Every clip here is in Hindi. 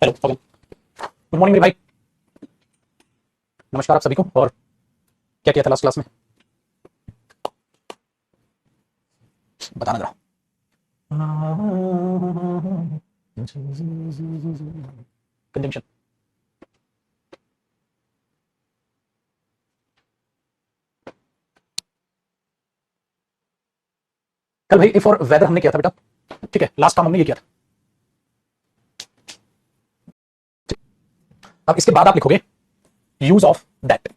हेलो, हो गया। गुड मॉर्निंग मेरे भाई। नमस्कार आप सभी को। और क्या किया था लास्ट क्लास में, बताना जरा। कंजंक्शन। कल भाई इफ और वेदर हमने किया था बेटा, ठीक है। लास्ट टाइम हमने ये किया था। अब इसके बाद आप लिखोगे use of that,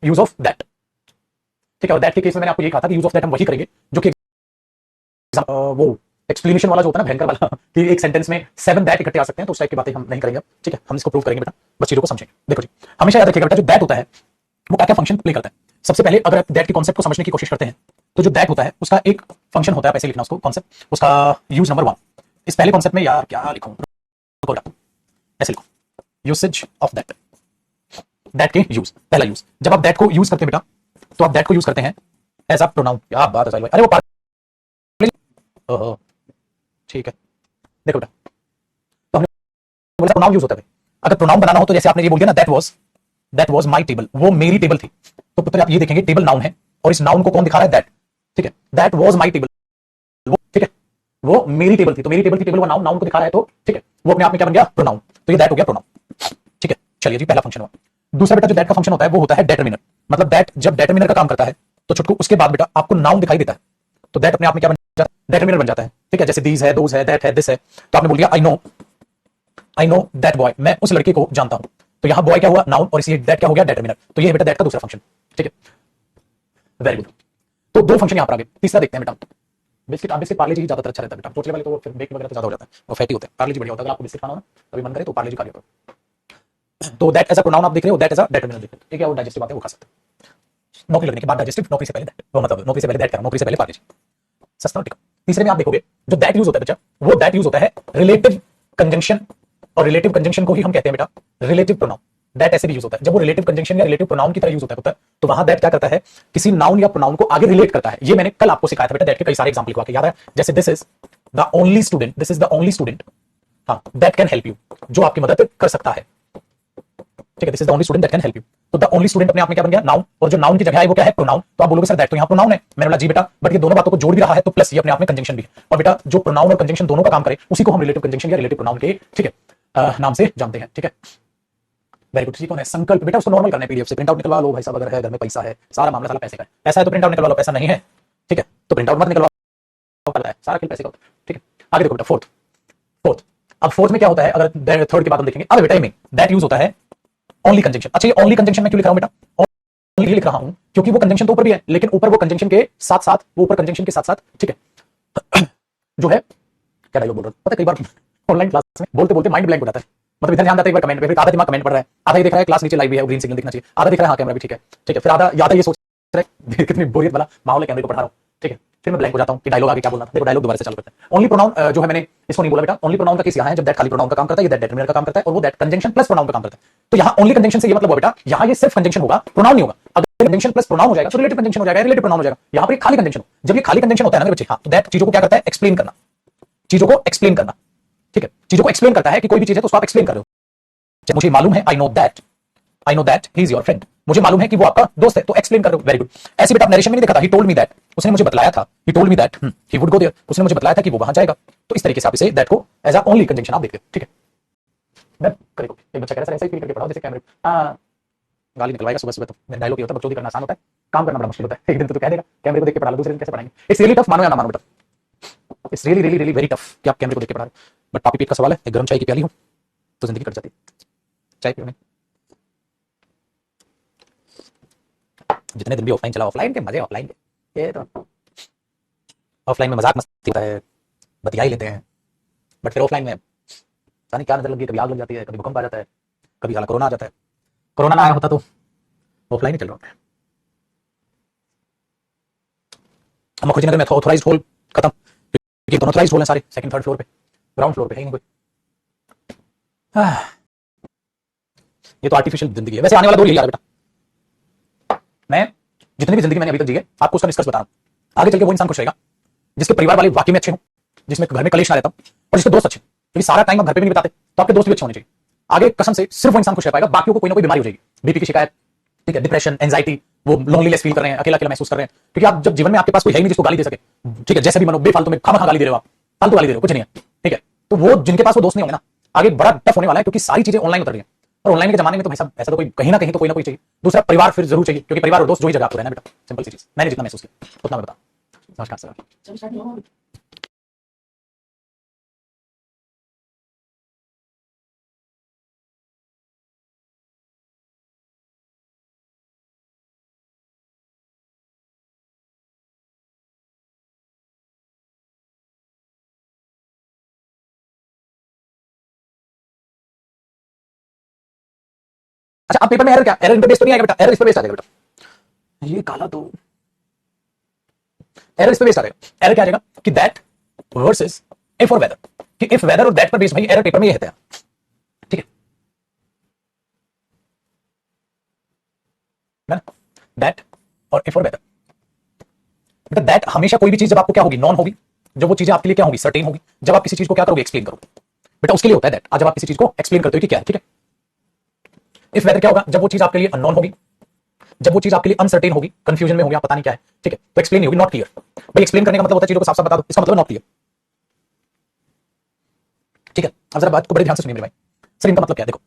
use of that, ठीक है। और दैट के केस में मैंने आपको ये कहा था कि यूज ऑफ दैट हम वही करेंगे जो कि वो एक्सप्लेनेशन वाला जो होता है ना, भयंकर वाला कि एक सेंटेंस में 7 दैट इकट्ठे आ सकते हैं, तो उस टाइप की बातें हम नहीं करेंगे, ठीक है। हम इसको प्रूव करेंगे बेटा, बस चीजों को समझेंगे। देखो जी, हमेशा याद रखिएगा बेटा, जो दैट होता है वो क्या क्या फंक्शन प्ले करता है। सबसे पहले अगर आप दैट के कॉन्सेप्ट को समझने की कोशिश करते हैं, तो जो दैट होता है उसका एक फंक्शन होता है, ऐसे लिखना उसको कॉन्सेप्ट, उसका यूज नंबर 1। इस पहले कॉन्सेप्ट में यार क्या लिखूं, ऐसे लिखो, यूसेज ऑफ दैट। दैट के यूज, पहला यूज, जब आप दैट को यूज करते हैं बेटा, तो आप दैट को यूज करते हैं एज अ प्रोनाउन। क्या बात है साहिल भाई, अरे वो ओहो, ठीक है। देखो बेटा, तो हमने बोला प्रोनाउन यूज होता है। अगर प्रोनाउन बनाना हो तो जैसे आपने ये बोल दिया ना, दैट वाज माय टेबल, वो मेरी टेबल थी। तो पुत्र आप ये देखेंगे टेबल नाउन है और इस नाउन को कौन दिखा रहा है, दैट, ठीक है। दैट वाज माय टेबल, वो, ठीक है, वो मेरी टेबल थी, तो मेरी टेबल थी, टेबल वो नाउन, नाउन को दिखा रहा है, तो ठीक है, वो अपने आप में क्या बन गया, प्रोनाउन। तो ये दैट हो गया प्रोनाउन, ठीक है। चलिए जी, पहला फंक्शन हुआ। दूसरा बेटा जो दैट का फंक्शन होता है वो होता है डेटरमिनर। मतलब दैट जब डेटरमिनर का काम करता है तो छुटकू उसके बाद बेटा आपको नाउन दिखाई देता है, तो दैट अपने आप में क्या बन जाता है, डेटरमिनर बन जाता है, ठीक है। जैसे दीज है, दोज है, दैट है, दिस है। तो आपने बोल दिया आई नो दैट बॉय, मैं उस लड़के को जानता हूं। तो यहां बॉय क्या हुआ, नाउन, और इसलिए दैट क्या हो गया, डेटरमिनर। तो ये बेटा दैट का दूसरा फंक्शन, ठीक है। Very good. तो दो फंक्शन यहां पर आ गए। तीसरा देखते हैं बेटा, बिस्किट। आप बिस्किट पार्ले जी ज्यादातर अच्छा रहता है बेटा, चोचले वाले तो फिर बेक वगैरह तो ज्यादा हो जाता है और फैटी होते हैं। पार्ले जी बढ़िया होता है, अगर आपको बिस्किट खाना हो ना, कभी मन करे तो पार्ले जी खा लिया करो। तो दैट एज अ प्रोनाउन आप देख रहे हो, दैट एज अ डेटरमिनर देख रहे हो, ठीक है। वो डाइजेस्टिव बात है, वो खा सकते हैं। नौकरी लगने के बाद डाइजेस्टिव, नौकरी से पहले दैट, वो मतलब नौकरी से पहले दैट करा, नौकरी से पहले पार्ले जी, सस्ता और टिका। तीसरे में आप देखोगे जो दैट यूज होता है बच्चा, वो दैट यूज होता है रिलेटिव कंजंक्शन, और रिलेटिव कंजंक्शन को ही हम कहते हैं बेटा रिलेटिव प्रोनाउन। दैट ऐसे भी यूज होता है, जब वो रिलेटिव कंजंक्शन या रिलेटिव प्रोनाउन की तरह यूज होता है, तो वहां दैट क्या करता है, किसी नाउन या प्रोनाउन को आगे रिलेट करता है। ये मैंने कल आपको सिखाया था बेटा, दैट के कई सारे एग्जांपल लिखवा के, याद है। जैसे this is the only student, this is the only student, हाँ, दैट कैन हेल्प यू, जो आपकी मदद कर सकता है, ठीक है। This is the only student that can help you. तो द ओनली स्टूडेंट अपने आप में क्या बन गया, नाउन, और जो नाउन की जगह है वो क्या है, प्रोनाउन। तो आप बोलोगे सर दैट तो यहाँ प्रोनाउन है, मैंने बोला जी बेटा, बट ये दोनों बातों को जोड़ भी रहा है, तो प्लस ये अपने आप में कंजंक्शन भी है। और बेटा जो प्रोनाउन और कंजंक्शन दोनों का काम करे, उसी को हम रिलेटिव कंजंक्शन या रिलेटिव प्रोनाउन के, ठीक है, नाम से जानते हैं, ठीक है। Very good. ठीक है, संकल्प बेटा उसको नॉर्मल करना है, पीडीएफ से प्रिंट आउट निकलवा लो भाई साहब, अगर है घर में पैसा है, सारा मामला सारा पैसे का है। पैसा है तो प्रिंट आउट निकलवा लो, पैसा नहीं है, ठीक है, तो प्रिंट आउट मत निकलवाओ, है सारा खेल पैसे का होता है, ठीक है। आगे देखो बेटा, फोर्थ, फोर्थ। अब फोर्थ में क्या होता है, अगर थर्ड के बाद हम देखेंगे, अब बेटा में दैट यूज होता है ओनली कंजंक्शन। अच्छा, ये ओनली कंजंक्शन में क्यों लिख रहा हूं बेटा, ओनली लिख रहा हूं क्योंकि वो कंजंक्शन तो ऊपर भी है, लेकिन ऊपर वो कंजंक्शन के साथ साथ, वो ऊपर कंजंक्शन के साथ साथ, ठीक है, जो है, क्या डायलॉग बोल रहा हूं पता है, कई बार ऑनलाइन क्लास में बोलते बोलते माइंड ब्लैंक हो जाता है। मतलब इधर ध्यान जाता है, एक बार कमेंट पे, फिर आधा दिमाग कमेंट पढ़ रहा है, आधा ये देख रहा है क्लास नीचे लाइव भी है, ग्रीन सिग्नल दिखना चाहिए, आधा दिख रहा है हाँ कैमरा भी ठीक है, ठीक है, फिर आधा याद है ये सोच रहा है कितनी बोरियत वाला माहौल है, कैमरे को पढ़ा रहा हूं, ठीक है। फिर मैं ब्लैंक हो जाता हूं कि डायलॉग आगे क्या बोलना था। देखो डायलॉग दोबारा से चालू करते हैं। ओनली प्रोनाउन जो है, मैंने इसको नहीं बोला बेटा, ओनली प्रोनाउन का केस यहां है जब दैट खाली प्रोनाउन का काम करता है, ये दैट डेटरमिनर का काम करता है, और वो दैट कंजंक्शन प्लस प्रोनाउन का काम करता है। तो यहां ओनली कंजंक्शन से ये मतलब हुआ बेटा, यहां ये सिर्फ कंजंक्शन होगा, प्रोनाउन नहीं होगा। अगर कंजंक्शन प्लस प्रोनाउन हो जाएगा तो रिलेटिव कंजंक्शन हो जाएगा, रिलेटिव प्रोनाउन हो जाएगा। यहां पर खाली कंजंक्शन हो, जब ये खाली कंजंक्शन होता है ना मेरे बच्चे, हाँ, तो दैट चीजों को क्या करता है, एक्सप्लेन करना, चीजों को एक्सप्लेन करना, ठीक है। चीजों को एक्सप्लेन करता है कि कोई भी चीज है तो उसको आप एक्सप्लेन कर रहे हो। मुझे मालूम है, आई know that he is your friend, मुझे मालूम है कि वो आपका दोस्त है, तो एक्सप्लेन कर रहे हो। Very good. ऐसे बेटा आप नरेशन में नहीं देखा था, ही टोल्ड मी दैट, उसने मुझे बताया था, he told me that he would go there, उसने मुझे बताया था कि वो वहां जाएगा। तो इस तरीके से आप इसे दैट को एज अ ओनली कंजंक्शन आप देखते हो, ठीक है। मैं करेक्ट, एक बच्चा कह रहा है सर ऐसे ही फील करके पढ़ाओ जैसे कैमरे, गाली निकलवाएगा सुबह सुबह, तो मेरा डायलॉग ये होता है, बकचोदी करना आसान होता है, काम करना बड़ा मुश्किल होता है। एक दिन तो कह देगा कैमरे को देख के पढ़ा लो, दूसरे दिन कैसे पढ़ाएंगे। इट्स रियली टफ, मानो या ना मानो बेटा, it's really really really very tough कि आप कैमरे को देख के पढ़ा रहे हो। बट पापी पेट का सवाल है, एक गर्म चाय की प्याली हो तो जिंदगी कट जाती है। चाय पियो नहीं, जितने दिन भी ऑफलाइन चला, ऑफलाइन के मजे ऑफलाइन के, ये तो ऑफलाइन में मजाक मस्ती होता है, बतिया ही लेते हैं, बट फिर ऑफलाइन में पता नहीं क्या नजर लगी है, कभी आग लग जाती है, कभी भूकंप आ जाता है, कभी साला कोरोना आ जाता है। कोरोना ना आया होता तो ऑफलाइन ही चल रहा होता है। हम मुखर्जी नगर में ऑथोराइज्ड हॉल खत्म, क्योंकि अनऑथोराइज्ड हॉल है सारे, सेकंड थर्ड फ्लोर पे, ग्राउंड फ्लोर पे है ही नहीं कोई। ये तो आर्टिफिशियल जिंदगी है। वैसे आने वाला दौर यही आ रहा है बेटा, मैं जितनी भी जिंदगी मैंने अभी तक जी है, आपको उसका निष्कर्ष बता रहा हूं। आगे चल के वो इंसान खुश रहेगा जिसके परिवार वाले वाकई में अच्छे हों, जिसमें घर में कलेश ना रहता और जिसके दोस्त अच्छे। क्योंकि सारा टाइम आप घर पे भी नहीं बिताते, तो आपके दोस्त भी अच्छे होने चाहिए। आगे कसम से सिर्फ वो इंसान खुश रह पाएगा, बाकियों को कोई ना कोई बीमारी हो जाएगी, बीपी की शिकायत, ठीक है, डिप्रेशन, एंजाइटी, वो लोनलीनेस फील कर रहे हैं, अकेला अकेला महसूस कर रहे हैं, क्योंकि आप जब जीवन में आपके पास कोई है ही नहीं जिसको गाली दे सके, ठीक है, जैसे भी मनो बेफालतू में खामखा गाली दे रहे हो, आप फालतू गाली दे रहे हो, कुछ नहीं है, ठीक है, तो वो जिनके पास वो दोस्त नहीं होंगे ना, आगे बड़ा टफ होने वाला है, क्योंकि सारी चीजें ऑनलाइन उतर रही है, और ऑनलाइन के जमाने में तो भाई साहब ऐसा तो कोई कहीं ना कहीं तो कोई ना कोई चाहिए। दूसरा परिवार फिर जरूर चाहिए, क्योंकि परिवार और दोस्त जो ही जगह आपको रहना बेटा, सिंपल सी चीज, मैंने जितना महसूस किया उतना मैं बता। नमस्कार सर। अच्छा, आप पेपर में एरर क्या, एरर इंटरफेस तो नहीं आएगा बेटा, एरर इस पे बेस्ड आ जाएगा बेटा, ये काला तो एरर इस पे बेस्ड आ जाएगा। एरर क्या आ जाएगा कि दैट वर्सेस इफ और वेदर, कि इफ वेदर और दैट पर बेस्ड भाई एरर पेपर में ये है, ठीक है ना, दैट और इफ और वेदर। बेटा दैट हमेशा कोई भी चीज जब आपको क्या होगी, नॉन होगी, जब वो चीजें आपके लिए क्या होगी, सर्टेन होगी, जब आप किसी चीज को क्या करोगे, एक्सप्लेन करोगे, बेटा उसके लिए होता है दैट। आज जब आप किसी चीज को एक्सप्लेन करते हो कि क्या है, ठीक है। इफ वेदर क्या होगा, जब वो चीज आपके लिए अननोन होगी, जब वो चीज आपके लिए अनसर्टेन होगी, कंफ्यूजन में होगी, आप पता नहीं क्या है, ठीक है, तो एक्सप्लेन नहीं होगी, नॉट क्लियर। भाई एक्सप्लेन करने का मतलब होता है चीजों को साफ साफ बता दो, इसका मतलब नॉट क्लियर, ठीक है। अब जरा बात को बड़े ध्यान से सुनिए मेरे भाई, सर इनका मतलब क्या है, देखो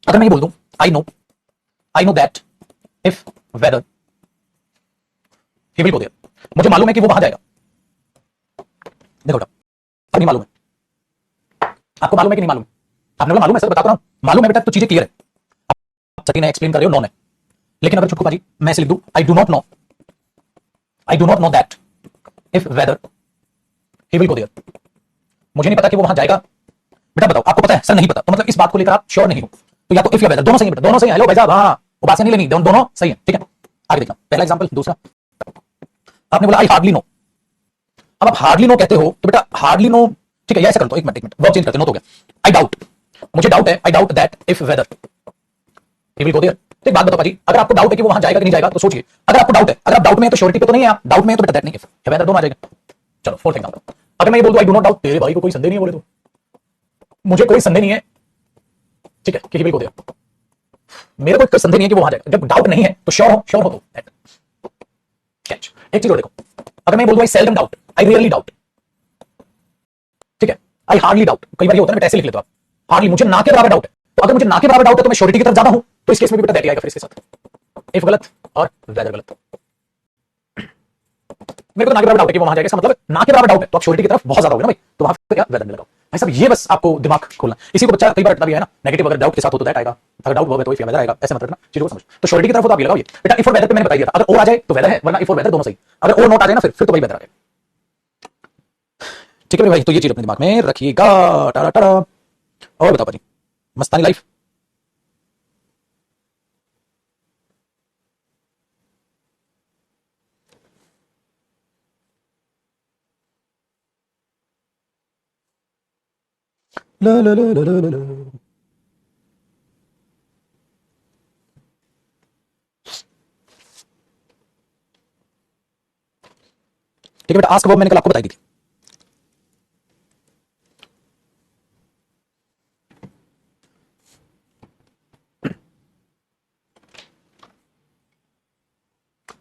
अगर मैं ये बोल दूं I know that if whether he will go there, मुझे मालूम है कि वो वहां जाएगा। देखो बेटा अब नहीं मालूम है, आपको मालूम है कि नहीं मालूम, आपने बोला मालूम है सर, बताता रहा हूं, मालूम है बेटा, तो चीजें क्लियर है, आप सटीन है, एक्सप्लेन कर रहे हो, नॉन है। लेकिन अगर छुटकू पाजी मैं ऐसे लिख दूं I do not know that if whether he will go there, मुझे नहीं पता कि वो वहां जाएगा। बेटा बताओ आपको पता है, सर नहीं पता, तो मतलब इस बात को लेकर आप श्योर नहीं हो, तो या तो इफ या वेदर दोनों सही है बेटा, दोनों सही है। हेलो भाई साहब, हाँ वो बात नहीं लेनी, दोनों सही है, ठीक है। आगे देखना पहला एग्जांपल। दूसरा आपने बोला आई हार्डली नो, अब आप हार्डली नो कहते हो तो बेटा हार्डली नो, ठीक है, या ऐसा कर दो, एक मिनट वर्ब चेंज करते, नो तो हो गया, आई डाउट, मुझे डाउट है, I doubt that if whether he will go there. तो एक बात बताओ भाजी, अगर आपको डाउट है कि वो वहां जाएगा कि नहीं जाएगा, तो सोचिए, अगर आपको डाउट है, अगर आप डाउट में है तो श्योरिटी पे तो नहीं है, आप डाउट में है तो बेटा दैट नहीं, इफ या वेदर दोनों आ जाएगा। चलो फोर्थ एग्जांपल, अगर मैं ये बोल दूं आई डू नॉट डाउट, तेरे भाई को कोई संदेह नहीं है, बोले तो मुझे कोई संदेह नहीं है, ठीक है, कि ही विल गो देयर, मेरे को कोई संदेह नहीं है कि वो वहां जाएगा। जब डाउट नहीं है तो श्योर हो तो दैट कैच। एक चीज और देखो, अगर मैं बोल दूं आई सेल्डम डाउट, आई रियरली डाउट, ठीक है, आई हार्डली डाउट, कई बार ये होता है ना बेटा, ऐसे लिख लेते हो आप, हार्डली मुझे ना के बराबर डाउट है, तो अगर मुझे ना के बराबर डाउट है तो मैं श्योरिटी की तरफ ज्यादा हूं, तो इस केस में भी बेटा दैट आएगा फिर इसके साथ, इफ गलत और वेदर गलत। मेरे को ना के बराबर डाउट है कि वो वहां जाएगा, इसका मतलब ना के बराबर डाउट है तो आप श्योरिटी की तरफ बहुत ज्यादा होगे ना भाई, तो वहां पे क्या वेदर में लगाओ भाई साहब, ये बस आपको दिमाग खोलना। इसी को बच्चा कई बार रटता भी है ना, नेगेटिव अगर डाउट के साथ हो तो दैट आएगा, अगर डाउट होगा तो इफ या वेदर आएगा, ऐसे मत रटना, चीजों को समझ। तो श्योरिटी की तरफ हो तो आप ये लगाओ, ये बेटा इफ और वेदर पे मैंने बता दिया था, अगर और आ जाए तो वेदर है, वरना इफ और वेदर दोनों सही, अगर और नॉट आ जाए ना फिर तो भाई वेदर आ जाएगा, ठीक है भाई। तो ये चीज अपने दिमाग में रखिएगा, टारा टारा। और बताओ भाई, मस्तानी लाइफ, ला ला ला ला ला ला। ठीक है बेटा, आस्क वर्ब मैंने कल आपको बताई दी थी,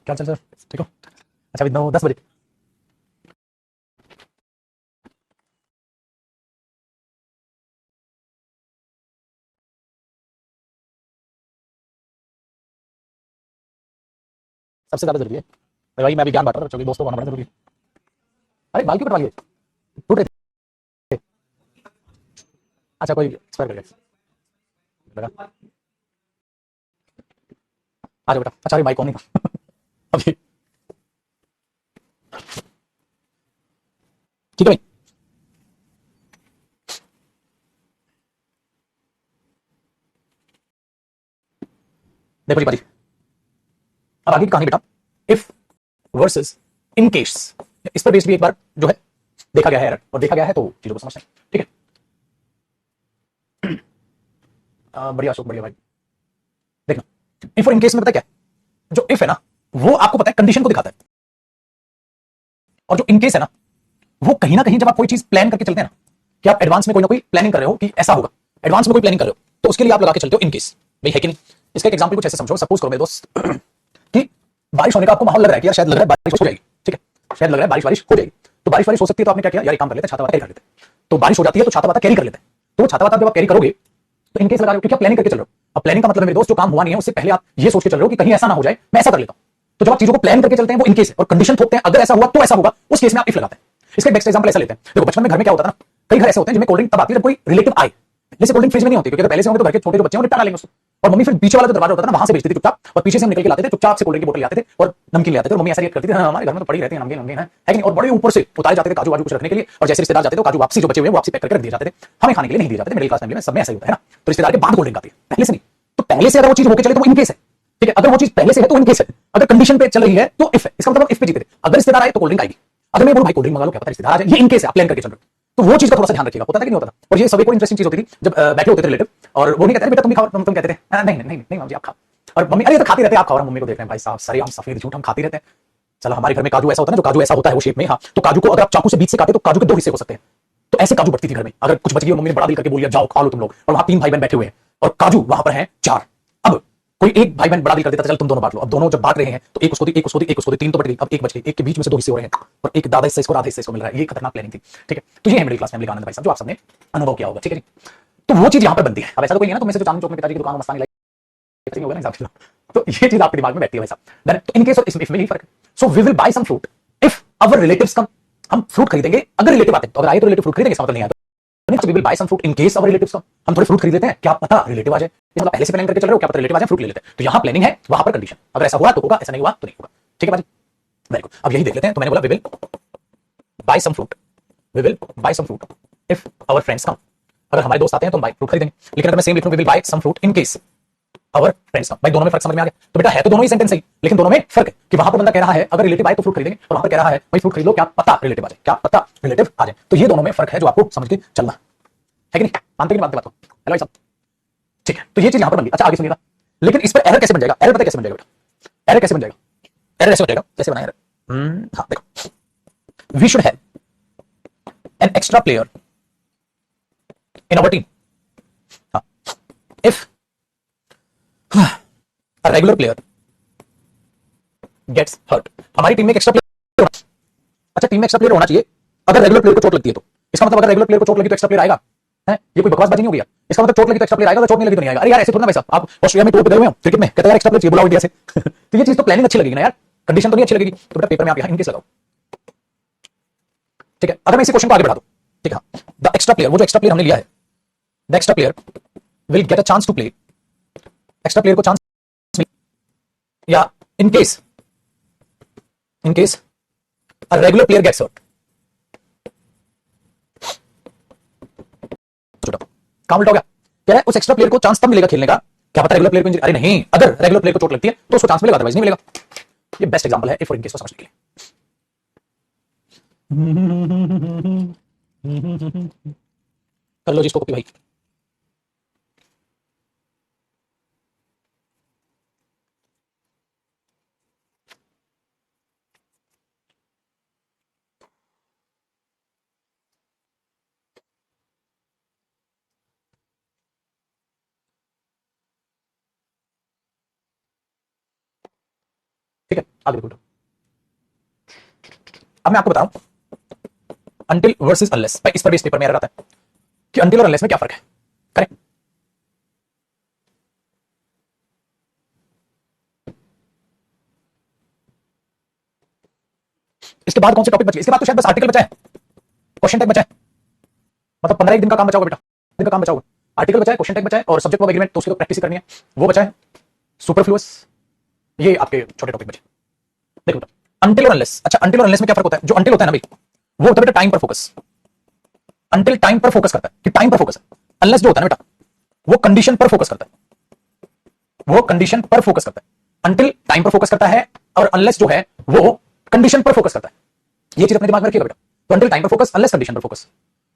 क्या चल सर, ठीक हो? अच्छा अभी 9-10 बजे, सबसे ज्यादा जरूरी है भाई, मैं अभी ज्ञान बांट रहा हूँ बच्चों के, दोस्तों को बड़ा जरूरी है। अरे बाल क्यों कटवा लिए, टूट रहे थे? अच्छा कोई एक्सपायर कर गया लगा, आ जाओ बेटा। अच्छा अरे माइक ऑन नहीं था अभी, ठीक है भाई। देखो जी भाई, अब आगे की कहानी बेटा, इफ वर्सेस इन केस, इस पर बेस्ड भी एक बार जो है देखा गया है एरर, और देखा गया है तो चीजों को समझते हैं, ठीक है। बढ़िया अशोक, बढ़िया भाई। देखना इफ और इन केस में पता क्या है, जो इफ है ना वो आपको पता है कंडीशन को दिखाता है, और जो इन केस है ना वो कहीं ना कहीं जब आप कोई चीज प्लान करके चलते हैं ना, कि आप एडवांस में कोई ना कोई प्लानिंग कर रहे हो कि ऐसा होगा, एडवांस में कोई प्लानिंग कर रहे हो, तो उसके लिए आप लगा के चलते हो इन केस, भाई है कि नहीं। इसका एक एग्जांपल कुछ ऐसे समझो, सपोज करो मेरे दोस्त कि बारिश होने का आपको माहौल लग रहा है कि यार शायद लग रहा है बारिश हो जाएगी, ठीक है, शायद लग रहा है बारिश हो जाएगी, तो बारिश हो सकती है, तो आपने क्या किया यार, एक काम कर लेते हैं, छाता वाता कैरी कर लेते हैं। तो बारिश हो जाती है तो छाता वाता कैरी कर लेते हैं, तो छाता वाता जब आप कैरी करोगे तो इनकेस लगा रहे हो, क्योंकि आप प्लानिंग करके चल रहे हो। अब प्लानिंग का मतलब मेरे दोस्त जो काम हुआ नहीं है उससे पहले आप ये सोच के चल रहे हो कि कहीं ऐसा ना हो जाए, मैं ऐसा कर लेता हूं। तो जब आप चीजों को प्लान करके चलते हैं वो इनकेस है, और कंडीशन थोपते हैं, अगर ऐसा हुआ तो ऐसा होगा, उस केस में आप इफ लगाते हैं। इसका बेस्ट एग्जांपल ऐसा लेते हैं, देखो बचपन में घर में क्या होता था ना, कई घर ऐसे होते हैं जिनमें कोल्ड ड्रिंक तब आती है जब कोई रिलेटिव आए, जैसे कोल्ड ड्रिंक फ्रिज में नहीं होती, क्योंकि अगर पहले से होंगे तो घर के छोटे जो बच्चे हैं वो निपटा लेंगे उसको, और मम्मी फिर पीछे वाला जो दरवाजा होता था ना वहां से भेजती थी चुपचाप, और पीछे से हम निकल के लाते थे चुपचाप से कोल्ड ड्रिंक की बोतल लाते थे और नमकीन ले आते थे, और मम्मी ऐसा रिएक्ट करती थी, हाँ हमारे घर में तो पड़ी रहती है नमकीन नमकीन है कि नहीं, और बड़े ऊपर से उतारे जाते थे काजू वाजू कुछ रखने के लिए, और जैसे रिश्तेदार जाते थे काजू वापसी जो बचे हुए वापसी पैक करके रख दिए जाते थे, हमें खाने के लिए नहीं दिए जाते थे। मिडिल क्लास फैमिली में सब में ऐसा ही होता है ना, तो रिश्तेदार के बाद कोल्ड ड्रिंक आती है, पहले से नहीं। तो पहले से अगर वो चीज होके चले तो वो इनकेस है, ठीक है, अगर वो चीज पहले से है तो इनकेस है, अगर कंडीशन पे चल रही है तो इफ है, इसका मतलब इफ पे जीते थे। अगर रिश्तेदार आए तो कोल्ड ड्रिंक आएगी, अगर मैं बोलूं भाई कोल्ड ड्रिंक मंगा लो, क्या पता रिश्तेदार आ जाए, ये इनकेस है, आप प्लान करके चल रहे हो, तो वो चीज का थोड़ा सा ध्यान रखिएगा। होता था कि नहीं होता था, और ये सभी को इंटरेस्टिंग चीज होती थी जब बैठे होते थे रिलेटिव, और वो नहीं कहते बेटा तुम भी खाओ, तुम कहते थे नहीं नहीं नहीं मम्मी आप खाओ, और मम्मी अरे तो खाती रहते आप खाओ, और मम्मी को देख रहे हैं भाई साहब सरे हम सफेद झूठ हम खाती रहते हैं। चलो हमारे घर में काजू ऐसा होता है ना, जो काजू ऐसा होता है वो शेप में, हाँ, तो काजू को अगर आप चाकू से बीच से काटे तो काजू के दो हिस्से हो सकते हैं, तो ऐसे काजू बढ़ती थी घर में। अगर कुछ बच गई मम्मी ने बड़ा दिल करके बोल दिया जाओ खा लो तुम लोग, और वहां 3 भाई बहन बैठे हुए हैं और काजू वहां पर हैं 4। अब कोई एक भाई बहन बड़ा दिल कर देता चल तुम दोनों बांट लो, अब दोनों जब बांट रहे हैं तो एक उसको दी, एक उसको दी, एक उसको दी, 3 तो बच गई, अब एक बच गई, एक के बीच में से 2 हिस्से हो रहे हैं, और एक दादा हिस्से इसको आधा हिस्से इसको मिल रहा है। ये खतरनाक प्लानिंग थी, ठीक है। तो ये है मिडिल क्लास फैमिली का आनंद भाई साहब, जो आप सबने अनुभव किया होगा, ठीक है जी। तो वो चीज यहां पर बनती है। अब ऐसा तो कोई नहीं है ना तुम में से जो चांदनी चौक में पिताजी की दुकान मस्तानी लाई होगा ना हिसाब से, तो ये चीज आपके दिमाग में बैठती है भाई साहब। देन तो इन केस इफ में यही फर्क है। So we will buy some fruit if our relatives come, हम फ्रूट खरीदेंगे अगर रिलेटिव आते हैं, तो अगर आए तो रिलेटिव फ्रूट खरीदेंगे, इसका मतलब नहीं आया तो we will buy some fruit in case our relatives come. हम थोड़े फ्रूट खरीद लेते हैं, क्या पता रिलेटिव आ जाए, मतलब पहले से प्लान करके चल रहे हो, क्या पता रिलेटिव आ जाए, फ्रूट ले लेते हैं। तो यहां प्लानिंग है, वहां पर कंडीशन, अगर ऐसा हुआ तो होगा, ऐसा नहीं हुआ तो नहीं होगा, ठीक है भाई, वेरी गुड। अब यही देख लेते हैं, तो मैंने बोला we will buy some fruit, we will buy some fruit if our friends come, अगर हमारे दोस्त आते हैं तो हम बाय फ्रूट खरीदेंगे। लेकिन अगर मैं सेम लिख लूं we will buy some fruit in case our friends come, भाई दोनों में फर्क समझ में आ गया। तो बेटा है तो दोनों ही सेंटेंस सही, लेकिन दोनों में फर्क है कि वहां पर बंदा कह रहा है अगर रिलेटिव आए तो फ्रूट खरीदेंगे, और वहां पर कह रहा है भाई फ्रूट खरीद लो, क्या पता रिलेटिव आ जाए, क्या पता रिलेटिव आ जाए। तो ये दोनों में फर्क है जो आपको समझ के चलना है कि नहीं, मानते कि नहीं मानते बात को, हेलो भाई साहब, ठीक है। तो ये चीज यहां पर बन गई। अच्छा आगे सुनिएगा, लेकिन इस पर एरर कैसे बन जाएगा, एरर पता कैसे बन जाएगा बेटा, एरर कैसे बन जाएगा, एरर ऐसे बन जाएगा, कैसे बनाया एरर, हाँ देखो, we should have an extra player in our team if a regular player gets hurt, हमारी टीम में एक एक्स्ट्रा प्लेयर, अच्छा टीम में एक्स्ट्रा प्लेयर होना चाहिए अगर रेगुलर प्लेयर को चोट लगती है तो, इसका मतलब अगर रेगुलर प्लेयर को चोट लगी तो एक्स्ट्रा प्लेयर आएगा, है ये कोई बकवासबाजी नहीं हो गया, इसका मतलब चोट लगी तो एक्स्ट्रा प्लेयर आएगा, तो चोट नहीं लगी तो नहीं आएगा। अरे यार ऐसे थोड़ा ना भाई साहब, आप ऑस्ट्रेलिया में टूर पे गए हुए हो क्रिकेट में, कहते हैं यार एक्स्ट्रा प्लेयर चाहिए, बुलाओ इंडिया से तो ये चीज तो प्लानिंग अच्छी लगेगी ना यार, कंडीशन तो नहीं अच्छी लगेगी, तो बेटा पेपर में आप यहां इनकेस लगाओ, ठीक है। अगर मैं इसी क्वेश्चन को आगे बढ़ा दूं, ठीक है, द एक्स्ट्रा प्लेयर, वो जो एक्स्ट्रा प्लेयर हमने लिया है, the extra player will get a chance to play, extra player को चांस, या in case a regular player gets hurt, काम उल्टा हो गया, कह रहा है उस एक्स्ट्रा प्लेयर को चांस तब मिलेगा खेलने का, क्या पता रेगुलर प्लेयर को इंजरी, अरे नहीं, अगर रेगुलर प्लेयर को चोट लगती है तो उसको चांस मिलेगा, अदरवाइज नहीं मिलेगा। ये बेस्ट एग्जांपल है इफ और इन केस को समझने के लिए। कर लो जिसको कॉपी भाई, ठीक है आगे देखो। अब मैं आपको बताऊं अंटिल वर्सेस अनलेस, भाई इस पर भी इस पेपर में एरर आता है कि अंटिल और अनलेस में क्या फर्क है, करेक्ट। इसके बाद कौन से टॉपिक बचे, इसके बाद तो शायद बस आर्टिकल बचा है, क्वेश्चन टैग बचा है, मतलब 15 दिन का काम बचा होगा बेटा, दिन का काम बचा होगा, आर्टिकल बचा है, क्वेश्चन टैग बचा है, और सब्जेक्ट ऑफ एग्रीमेंट तो उसकी तो प्रैक्टिस करनी है, वो बचा है, सुपरफ्लुअस, ये आपके छोटे टॉपिक बचे। देखो अंटिल और अनलेस, अच्छा अंटिल और अनलेस में क्या फर्क होता है, जो अंटिल होता है ना भाई वो होता है बेटा टाइम पर फोकस, अंटिल टाइम पर फोकस करता है कि टाइम पर फोकस है, अनलेस जो होता है ना बेटा वो कंडीशन पर फोकस करता है, वो कंडीशन पर फोकस करता है, अंटिल टाइम पर फोकस करता है और अनलेस जो है वो कंडीशन पर फोकस करता है, ये चीज अपने दिमाग में रखिएगा बेटा। तो अंटिल टाइम पर फोकस, अनलेस कंडीशन पर फोकस,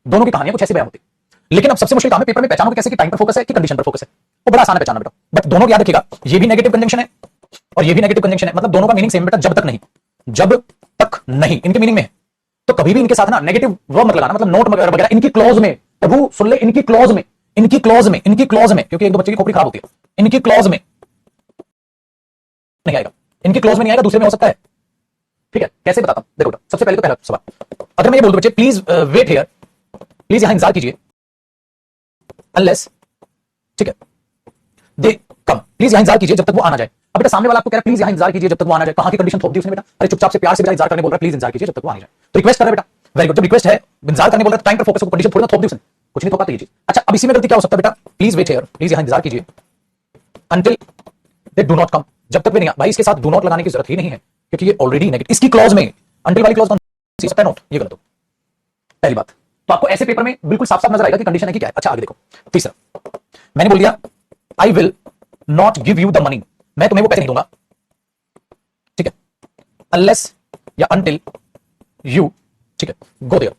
दोनों की कहानियां कुछ ऐसी बयान होती है, लेकिन अब सबसे मुश्किल काम है पेपर में पहचानोगे कैसे कि टाइम पर फोकस है कि कंडीशन पर फोकस है, वो बड़ा आसान है पहचानना बेटा, बट दोनों को याद रखिएगा, ये भी नेगेटिव कंजंक्शन है और ये भी नेगेटिव कंजंक्शन है, मतलब दोनों का मीनिंग सेम बेटा, जब तक नहीं, जब तक नहीं, इनके मीनिंग में है, तो कभी भी इनके साथ ना नेगेटिव वर्ब मत लगाना, मतलब नोट वगैरह इनकी क्लॉज में, प्रभु सुन ले, इनकी क्लॉज में, इनकी क्लॉज में, इनकी क्लॉज में, क्योंकि एक दो बच्चे की खोपड़ी खराब होती है, इनकी क्लॉज में नहीं आएगा, इनकी क्लॉज में नहीं आएगा, दूसरे में हो सकता है। ठीक है, कैसे बताता हूं, देखो सबसे पहले तो पहला सवाल, अगर मैं ये बोल दूं बच्चे प्लीज वेट हियर, प्लीज यहां इंतजार कीजिए, अनलेस, ठीक है, दे कम, प्लीज यहां इंतजार कीजिए जब तक वो आना जाए। अब बेटा सामने वाला आपको कह रहा है प्लीज यहां इंतजार कीजिए जब तक वो आना जाए, कहां की कंडीशन थोप दी उसने बेटा, अरे चुपचाप से प्यार से बेटा इंतजार करने बोल रहा है, प्लीज इंतजार कीजिए जब तक वो आने जाए, तो रिक्वेस्ट कर रहा है बेटा, वेरी गुड, जब रिक्वेस्ट है इंतजार करने बोल रहा है, टाइम पर फोकस, कंडीशन थोड़ी ना थोप दी उसने, कुछ नहीं थोपा ये चीज। अच्छा अब इसी में गलती क्या हो सकता है बेटा, प्लीज वेट हियर, प्लीज यहां इंतजार कीजिए, until they do not come, जब तक वे नहीं, भाई इसके साथ डू नॉट लगाने की जरूरत ही नहीं है, क्योंकि ये ऑलरेडी नेगेटिव, इसकी क्लॉज में अंटिल वाली क्लॉज कौन सी सकता है, नोट, ये गलत हो, पहली बात। तो आपको ऐसे पेपर में बिल्कुल साफ साफ नजर आएगा कि कंडीशन है कि क्या है। अच्छा आगे देखो, तीसरा मैंने बोल दिया I will not give you the money, मैं तुम्हें वो पैसे नहीं दूंगा, ठीक है, अनलेस या अंटिल यू, ठीक है, go there,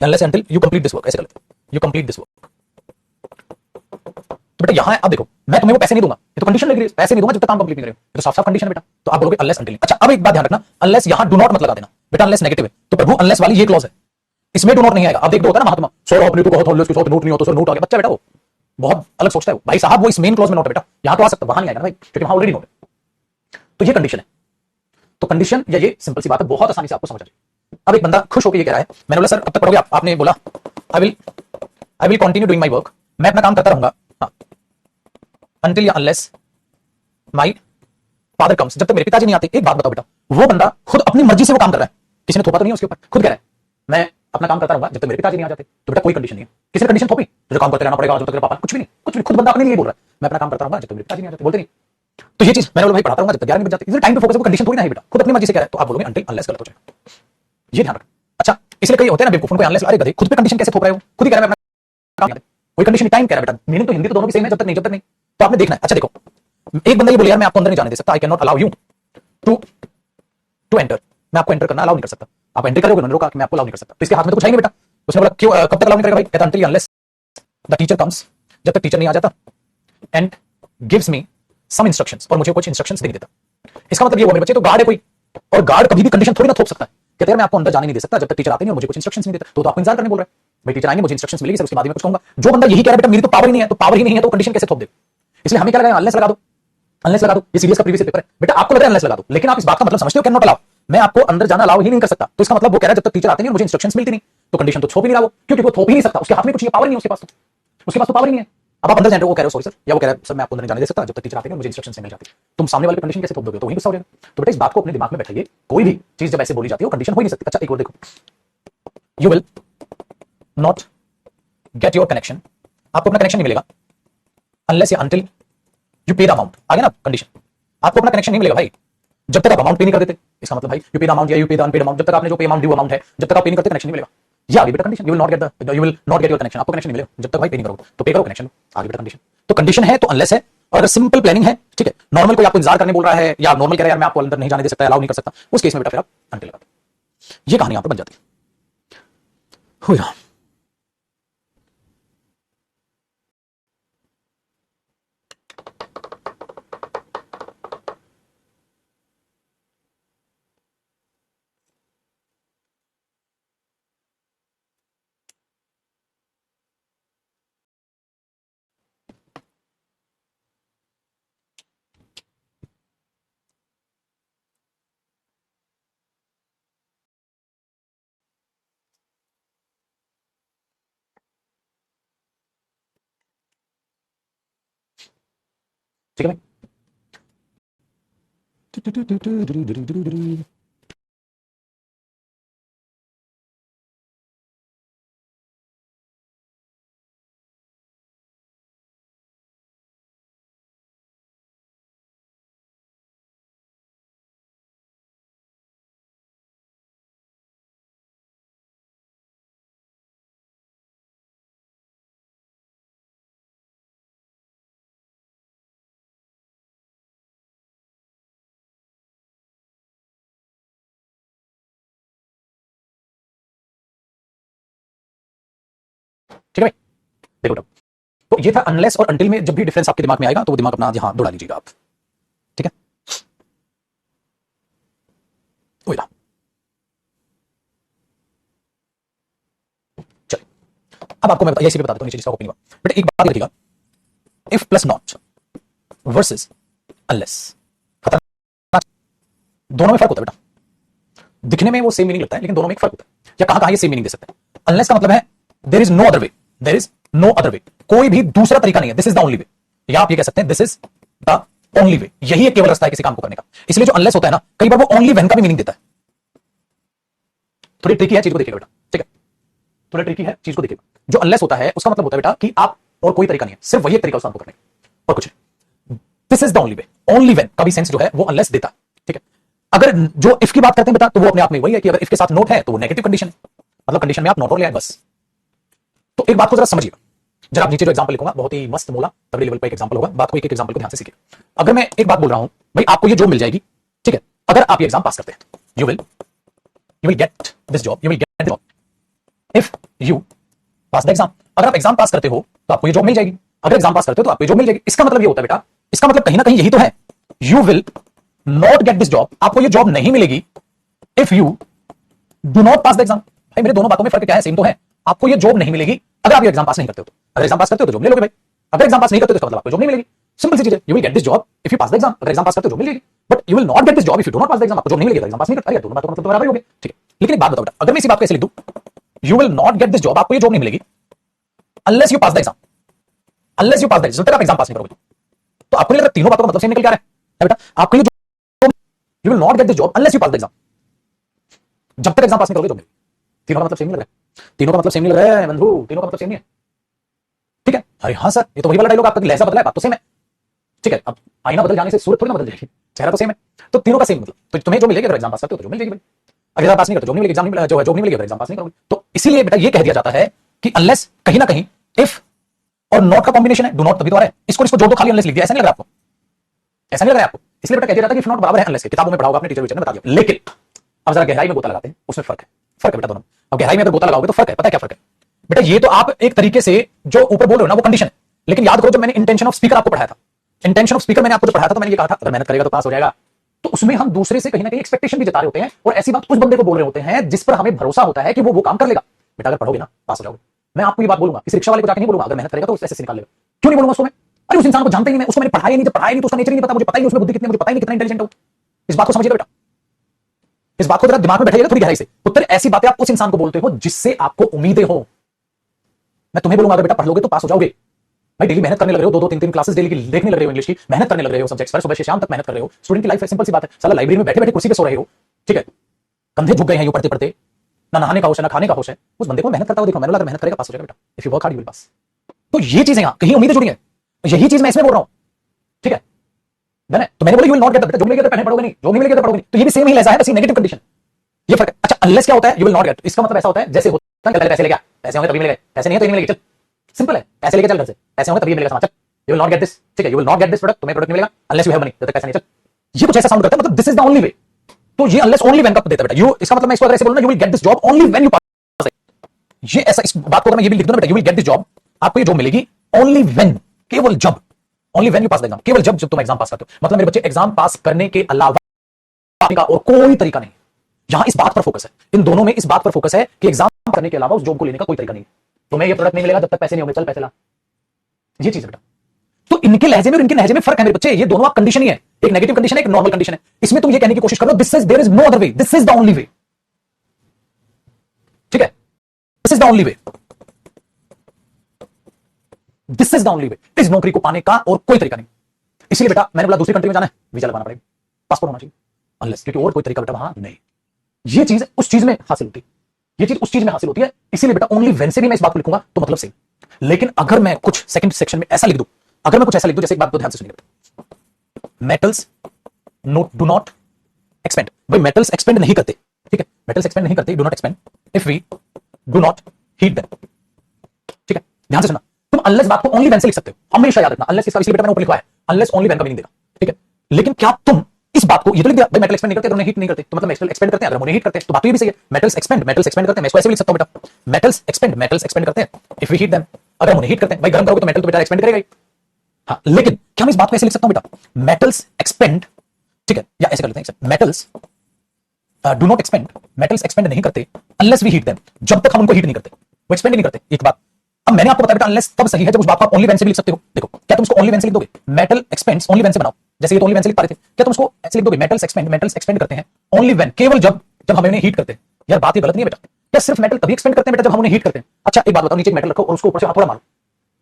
unless until you complete this work, ऐसे कर लेते, यू कंप्लीट दिस वर्क। तो बेटा यहां अब देखो, मैं तुम्हें वो पैसे नहीं दूंगा, ये तो कंडीशन लग रही है, पैसे नहीं दूंगा जब तक काम कंप्लीट नहीं करेगा, ये तो साफ साफ कंडीशन है बेटा, तो आप बोलोगे अनलेस अंटिल। अच्छा अब एक बात ध्यान रखना, अनलेस यहां डू नॉट मत लगा देना बेटा, अनलेस नेगेटिव है, तो प्रभु अनलेस वाली ये क्लॉज है, इसमें डू नॉट नहीं आएगा। अब देख दो होता है ना महात्मा, सर आपने तो कहा था उसके साथ नोट नहीं होता, सर नोट आ गया, बच्चा बेटा वो बहुत अलग सोचता है वो, भाई साहब वो इस मेन क्लॉज में नोट है बेटा, यहां तो आ सकता, वहां नहीं आएगा भाई, क्योंकि वहां ऑलरेडी नोट है, तो ये कंडीशन है। तो कंडीशन या ये सिंपल सी बात है, बहुत आसानी से आपको समझ आ जाएगी। अब एक बंदा खुश होकर ये कह रहा है, मैंने बोला सर अब तक पढ़ोगे आप, आपने बोला I will continue doing my work, मैं अपना काम करता रहूंगा, हाँ, until या unless my father comes, जब तक मेरे पिताजी नहीं आते। एक बात बताओ बेटा, वो बंदा खुद अपनी मर्जी से वो काम कर रहा है, किसी ने थोपा तो नहीं है उसके ऊपर, खुद कह रहा है मैं अपना काम करता रहूंगा जब तक मेरे पिताजी नहीं आ जाते, तो बेटा कोई कंडीशन नहीं है, किसी ने कंडीशन थोपी, तुझे काम करते रहना पड़ेगा जब तक तेरे पापा, कुछ भी नहीं, कुछ भी, खुद बंदा अपने लिए बोल रहा है मैं अपना काम करता रहूंगा जब तक मेरे पिताजी नहीं आ जाते, बोलते नहीं। तो ये चीज मैंने बोला भाई पढ़ाता रहूंगा जब तक 11 बज जाते, टाइम पे फोकस, कंडीशन थोड़ी ना है बेटा, खुद अपनी मर्जी से कह रहा है, तो आप बोलोगे until unless गलत हो जाएगा, ये ध्यान रखना। अच्छा इसलिए कई होते हैं ना बेवकूफ, उनको unless, अरे गधे खुद पे कंडीशन कैसे थोप रहे हो, खुद ही कह रहा है मैं अपना काम, कोई कंडीशन टाइम कह रहा है बेटा, मीनिंग तो हिंदी तो दोनों की सेम है, जब तक नहीं, जब तक नहीं, तो आपने देखना है। अच्छा देखो एक बंदा ये बोले यार मैं आपको अंदर नहीं जाने दे सकता, I can not allow you to enter, मैं आपको एंटर करना अलाउ नहीं कर सकता, आप एंटर करोगे, उन्होंने रोका कि मैं आपको अलाउ नहीं कर सकता, तो इसके हाथ में तो कुछ है नहीं बेटा। उसने बोला क्यों, कब तक अलाउ नहीं करेगा भाई, कहता until unless the teacher comes, जब तक टीचर नहीं आ जाता, and gives me some instructions, और मुझे कुछ इंस्ट्रक्शंस दे देता। इसका मतलब ये हुआ मेरे बच्चे, तो गार्ड है कोई, और गार्ड कभी भी कंडीशन थोड़ी ना थोप सकता है, कहते हैं मैं आपको अंदर जाने नहीं दे सकता जब तक टीचर आते नहीं और मुझे कुछ इंस्ट्रक्शंस नहीं देता, तो आपको इंतजार करने बोल रहा है, भाई टीचर आएंगे मुझे इंस्ट्रक्शंस मिलेगी सर, उसके बाद मैं कुछ कहूंगा। जो बंदा यही कह रहा है बेटा मेरी तो पावर ही नहीं है, तो पावर ही नहीं है तो कंडीशन कैसे थोप दे, इसलिए हमें क्या लगा अनलेस लगा दो, अनलेस लगा दो, ये सीरियस का प्रीवियस पेपर है बेटा, आपको लग रहा है अनलेस लगा दो, लेकिन आप इस बात का मतलब समझते हो कैन नॉट अलाउ, मैं आपको अंदर जाना अलाउ ही नहीं कर सकता, तो इसका मतलब वो कह रहा है जब तक टीचर आते नहीं मुझे इंस्ट्रक्शंस मिलती नहीं, तो कंडीशन तो थोप ही नहीं रहा वो, क्योंकि वो थोप ही नहीं सकता, उसके हाथ में कुछ पावर नहीं है, उसके पास तो पावर ही नहीं है। अब आप अंदर जाने को कह रहे हो सॉरी सर, या वो कह रहा है सर मैं आपको अंदर जाने दे सकता जब तक टीचर आते नहीं मुझे इंस्ट्रक्शंस नहीं मिल जाती, तुम सामने वाले पे कंडीशन कैसे थोप दोगे, तो वही गुस्सा हो जाएगा। तो बेटा इस बात को अपने दिमाग में बैठाइए, कोई भी चीज जब ऐसे बोली जाती है वो कंडीशन हो ही नहीं सकती। अच्छा एक और देखो, you will not get your connection, आपको अपना कनेक्शन नहीं मिलेगा अनलेस या अंटिल यू पे द अमाउंट, आ गया ना कंडीशन, आपको अपना कनेक्शन नहीं मिलेगा भाई जब तक आप अमाउंट पे नहीं कर देते, इसका मतलब भाई यू पे द अमाउंट या यू पे द अनपेड अमाउंट, जब तक आपने जो पे अमाउंट ड्यू अमाउंट है जब तक आप पे नहीं करते कनेक्शन नहीं मिलेगा, ये आगे बेटा condition, you will not get your connection, आपको कनेक्शन नहीं मिलेगा जब तक भाई पे नहीं करोगे, तो पे करो कनेक्शन, आगे बेटा कंडीशन। तो कंडीशन है तो अनलेस है, और अगर सिंपल प्लानिंग है, ठीक है, नॉर्मल कोई आपको इंतजार करने बोल रहा है, या नॉर्मल कह रहा है यार मैं आपको अंदर नहीं जाने दे सकता, अलाउ नहीं कर सकता, उस केस में बेटा फिर आप अंटिल लगा दो, ये कहानी यहां पर बन जाती है। हो गया ठीक है भाई। ठीक है भाई देखो बेटा, तो ये था अनलेस और अंटिल में, जब भी डिफरेंस आपके दिमाग में आएगा तो वो दिमाग अपना यहां दौड़ा लीजिएगा आप, ठीक है। अब आपको मैं ये बता देता हूँ, नीचे जिसका ओपनिंग हुआ बट एक बात लिखिएगा, if plus not versus unless, दोनों में फर्क होता है बेटा। दिखने में वो सेम मीनिंग लगता है लेकिन दोनों में एक फर्क होता है। या कहां कहां ये सेम मीनिंग दे सकते हैं। अनलेस का मतलब है there is no other way, there is no other way, कोई भी दूसरा तरीका नहीं है, this is the only way. या आप ये कह सकते हैं this is the only way, यही एक केवल रास्ता है किसी काम को करने का। इसलिए जो अनलेस होता है ना, कई बार वो ओनली वेन का भी मीनिंग देता है। थोड़ी ट्रिकी है, चीज को देखिएगा बेटा, ठीक है, थोड़ा ट्रिकी है, चीज को देखिएगा। जो अनलेस होता है उसका मतलब होता है बेटा कि आप और कोई तरीका नहीं है, सिर्फ वही एक तरीका उस काम को करने का और कुछ नहीं। This is the only way, only when का भी सेंस जो है वो अनलेस देता है, ठीक है। अगर जो इफ की बात करते हैं बेटा, तो वो अपने आप में वही है कि अगर इफ के साथ नोट है तो वो नेगेटिव कंडीशन है, मतलब कंडीशन में आप नॉट और ले आए बस। तो एक बात को जरा समझिएगा, जरा आप नीचे जो एग्जांपल लिखूंगा बहुत ही मस्त मोला तगड़े लेवल पर एक एग्जांपल होगा, बात को एक एक एग्जांपल को ध्यान से सीखिए। अगर मैं एक बात बोल रहा हूं भाई, आपको ये जॉब मिल जाएगी, ठीक है, अगर आप ये एग्जाम पास करते हैं, you will get this job, you will get job if you pass the exam. अगर आप एग्जाम पास करते हो तो आपको ये जॉब मिल जाएगी, अगर एग्जाम पास करते हो तो आपको ये जॉब मिल जाएगी। इसका मतलब ये होता है बेटा, इसका मतलब कहीं ना कहीं यही तो है, you will not get this job, आपको ये जॉब नहीं मिलेगी if you do not pass the exam. भाई मेरे दोनों बातों में फर्क क्या है, सेम तो है। आपको ये जॉब नहीं मिलेगी अगर आप ये एग्जाम पास नहीं करते हो, अगर एग्जाम पास करते हो तो जॉब ले लोगे भाई, अगर एग्जाम पास नहीं करते हो तो मतलब आपको जॉब नहीं मिलेगी। सिंपल सी चीज है, you will get this job if you pass the exam, अगर एग्जाम पास करते हो जॉब मिल जाएगी, but you will not get this job if you do not pass the exam, आपको जॉब नहीं मिलेगी एग्जाम पास नहीं करते। दोनों बातों का मतलब बराबर हो गया, ठीक है। लेकिन एक बात बताओ बेटा, अगर मैं इसी बात को ऐसे लिख दूं, you will not get this job, आपको ये जॉब नहीं मिलेगी unless you pass the exam, unless you pass the exam, जब तक आप एग्जाम पास नहीं करोगे। तो आपको नहीं लगता तीनों बातों का मतलब सेम निकल के आ रहा है बेटा? आपको ये job, you will not get this job unless you pass the exam, जब तक एग्जाम पास नहीं करोगे जॉब मिलेगी। तीनों का मतलब सेम नहीं लग रहा है, तीनों का मतलब सेम नहीं लग रहा है बंधु, तीनों का मतलब सेम नहीं है, ठीक है। अरे हाँ सर, ये तो वही वाला डायलॉग, आपका लहजा बदला है, बात तो सेम है, ठीक है। अब आईना बदल जाने से सूरत थोड़ी ना बदल जाएगी, चेहरा तो सेम है। तो तीनों का सेम मतलब, तो तुम्हें जो मिलेगी अगर एग्जाम पास करते हो तो जो मिल जाएगी भाई, अगर एग्जाम पास नहीं करते जॉब नहीं मिलेगी, एग्जाम नहीं जो जॉब नहीं मिलेगी अगर एग्जाम पास नहीं करोगे। तो इसीलिए बेटा ये कह दिया जाता है कि अनलेस कहीं ना कहीं इफ और नॉट का कॉम्बिनेशन है, डू नॉट तभी तो आ रहा है, इसको जोड़ दो खाली, अनलेस लिख दिया, ऐसा नहीं लग रहा आपको, ऐसा नहीं लग रहा है आपको। इसलिए बेटा कह दिया जाता है कि इफ नॉट बराबर है अनलेस के, किताबों में पढ़ा होगा आपने, टीचर ने बता दिया। लेकिन अब जरा गहराई में गोता लगाते हैं, उसमें फर्क है, फर्क है बेटा दोनों। अब गहराई में अगर गोता लगाओगे तो फर्क है, पता है क्या फर्क है बेटा? ये तो आप एक तरीके से जो ऊपर बोल रहे हो ना वो कंडीशन है, लेकिन याद करो जब मैंने इंटेंशन ऑफ स्पीकर आपको पढ़ाया था, इंटेंशन ऑफ स्पीकर मैंने आपको जो पढ़ाया था तो मैंने ये कहा था अगर मेहनत करेगा तो पास हो जाएगा। तो उसमें हम दूसरे से कहीं ना कहीं एक्सपेक्टेशन भी जता रहे होते हैं और ऐसी बात कुछ बंदे को बोल रहे होते हैं जिस पर हमें भरोसा होता है कि वो काम कर लेगा। बेटा अगर पढ़ोगे ना पास हो जाओगे। मैं आपको ये बात बोलूंगा, किसी रिक्शा वाले को जाके नहीं बोलूंगा अगर मेहनत करेगा तो ऐसे निकाल लेगा, क्यों नहीं बोलूंगा उसको मैं? अरे उस इंसान को जानते ही नहीं, मैं उसको मैंने पढ़ाया नहीं, जब पढ़ाया नहीं तो उसका नेचर ही नहीं पता, मुझे पता ही नहीं उसमें बुद्धि कितनी, मुझे पता ही नहीं कितना इंटेलिजेंट हो। इस बात को समझिएगा बेटा, इस बात को जरा दिमाग में बैठाइएगा थोड़ी गहराई से। पुत्र ऐसी बातें आप उस इंसान को बोलते हो जिससे आपको उम्मीदें हो। मैं तुम्हें बोलूंगा अगर बेटा पढ़ लोगे तो पास हो जाओगे। भाई डेली मेहनत करने लग रहे हो, दो दो तीन तीन क्लासेस डेली की देखने लग रहे हो, इंग्लिश की मेहनत करने लग रहे हो, सब्जेक्ट्स पर सुबह से शाम तक मेहनत कर रहे हो। स्टूडेंट की लाइफ है, सिंपल सी बात है, साला लाइब्रेरी में बैठे बैठे कुर्सी पे सो रहे हो, ठीक है, कंधे झुक गए हैं यूं पढ़ते पढ़ते, ना नहाने का होश है ना खाने का होश है। उस बंदे को मेहनत करता हुआ देखो, मैंने लगा मेहनत करेगा पास हो जाएगा बेटा, if you work hard you will pass. तो ये चीजें यहां कहीं उम्मीदें जुड़ी है, यही चीज मैं इसमें बोल रहा हूं, ठीक है। मैंने तो मैंने बोला यू विल नॉट गेट बेटा, जो मिलेगा तो पढ़ने पड़ोगे नहीं, जो नहीं मिलेगा तो पढ़ोगे नहीं, तो ये भी सेम ही लहजा है, बस नेगेटिव कंडीशन, ये फर्क है। अच्छा अनलेस क्या होता है? यू विल नॉट गेट, इसका मतलब ऐसा होता है जैसे होता है पहले पैसे लेके आ, पैसे होंगे तभी मिलेंगे, पैसे नहीं है तो नहीं मिलेंगे, चल सिंपल है, पैसे लेके चल घर से, पैसे होंगे तभी मिलेगा समाचार। You will not get this, ठीक है, you will not get this product, तुम्हें प्रोडक्ट नहीं मिलेगा अनलेस यू हैव मनी, जब तक पैसा नहीं। चल ये कुछ ऐसा साउंड करता है, मतलब दिस इज द ओनली वे। तो ये अनलेस ओनली व्हेन का देता है बेटा, यू इसका मतलब मैं इसको अगर ऐसे बोलूं ना, you will get this job only when you pass, ये ऐसा, इस बात को अगर मैं ये भी लिख दूं ना बेटा, you will get this job, आपको ये जॉब मिलेगी ओनली व्हेन, केवल जब, only when you pass the exam, केवल जब तुम एग्जाम पास करते हो। मतलब मेरे बच्चे एग्जाम पास करने के अलावा का और कोई तरीका नहीं। यहां इस बात पर फोकस है, इन दोनों में इस बात पर फोकस है कि एग्जाम करने के अलावा उस जॉब को लेने का कोई तरीका नहीं है। तुम्हें ये प्रोडक्ट नहीं मिलेगा जब तक पैसे नहीं होंगे, चल पैसे ला, ये चीज है बेटा। तो इनके लहजे में और इनके लहजे में फर्क है मेरे बच्चे, ये दोनों आप कंडीशन ही है, एक नेगेटिव कंडीशन है, एक नॉर्मल कंडीशन है। इसमें तुम ये कहने की कोशिश करो this is, there is no other way, this is the only way, ठीक है, this is the only way, this is the only way, इस नौकरी को पाने का और कोई तरीका नहीं। इसलिए बेटा मैंने बोला दूसरी कंट्री में जाना है, वीजा लगवाना पड़ेगा, पासपोर्ट होना चाहिए, अनलेस, क्योंकि और कोई तरीका बेटा वहां नहीं। ये चीज उस चीज में हासिल होती है, ये चीज उस चीज में हासिल होती है। इसीलिए बेटा ओनली व्हेन से भी मैं इस बात को लिखूंगा तो मतलब सही। लेकिन अगर मैं कुछ सेकंड सेक्शन में ऐसा लिख दूं, अगर मैं कुछ ऐसा लिख दूं, जैसे एक बात को ध्यान से सुनिएगा, मेटल्स डू नॉट एक्सपेंड, भाई मेटल्स एक्सपेंड नहीं करते, ठीक है, मेटल्स एक्सपेंड नहीं करते, do not expand if we do not heat them, ठीक है, ध्यान से सुनना। तुम अनलेस बात को ओनली व्हेन से लिख सकते हो, हमेशा याद रखना, अनलेस इसका इसलिए बेटा मैंने ऊपर लिखा है, अनलेस ओनली व्हेन का मीनिंग देगा, ठीक है। लेकिन क्या तुम इस बात को ये तो लिख दिया भाई मेटल एक्सपेंड नहीं करते, अगर उन्हें हीट नहीं करते, तो मतलब मेटल एक्सपेंड करते हैं, अगर उन्हें हीट करते हैं तो बात तो ये भी सही है, मेटल्स एक्सपेंड करते हैं, मैं इसको ऐसे भी लिख सकता हूं बेटा, मेटल्स एक्सपेंड करते हैं इफ वी हीट देम, अगर उन्हें हीट करते हैं, भाई गर्म करोगे तो मेटल तो बेटा एक्सपेंड करेगा ही। हाँ, लेकिन क्या मैं इस बात को ऐसे लिख सकता हूं बेटा, मेटल्स एक्सपेंड, ठीक है, या ऐसे कर लेते हैं, metals do not expand, metals expand नहीं करते अनलेस वी हीट देम, जब तक हम उनको हीट नहीं करते, वो एक्सपेंड नहीं करते। एक बात अब मैंने आपको बताया बेटा अनलेस तब सही है जब उस बात को आप ओनली व्हेन से भी लिख सकते हो। देखो क्या तुम उसको ओनली व्हेन से लिख दोगे, मेटल एक्सपेंड्स ओनली व्हेन से बनाओ, जैसे ये तो ओनली व्हेन से लिख पा रहे थे, क्या तुम उसको ऐसे लिख दोगे मेटल्स एक्सपेंड करते हैं ओनली व्हेन, केवल जब जब हम उन्हें हीट करते हैं। यार बात ये गलत नहीं है बेटा, क्या सिर्फ मेटल तभी एक्सपेंड करते हैं बेटा जब हम उन्हें हीट करते हैं? अच्छा एक बात बताओ, नीचे एक मेटल रखो और उसको ऊपर से हथौड़ा मारो,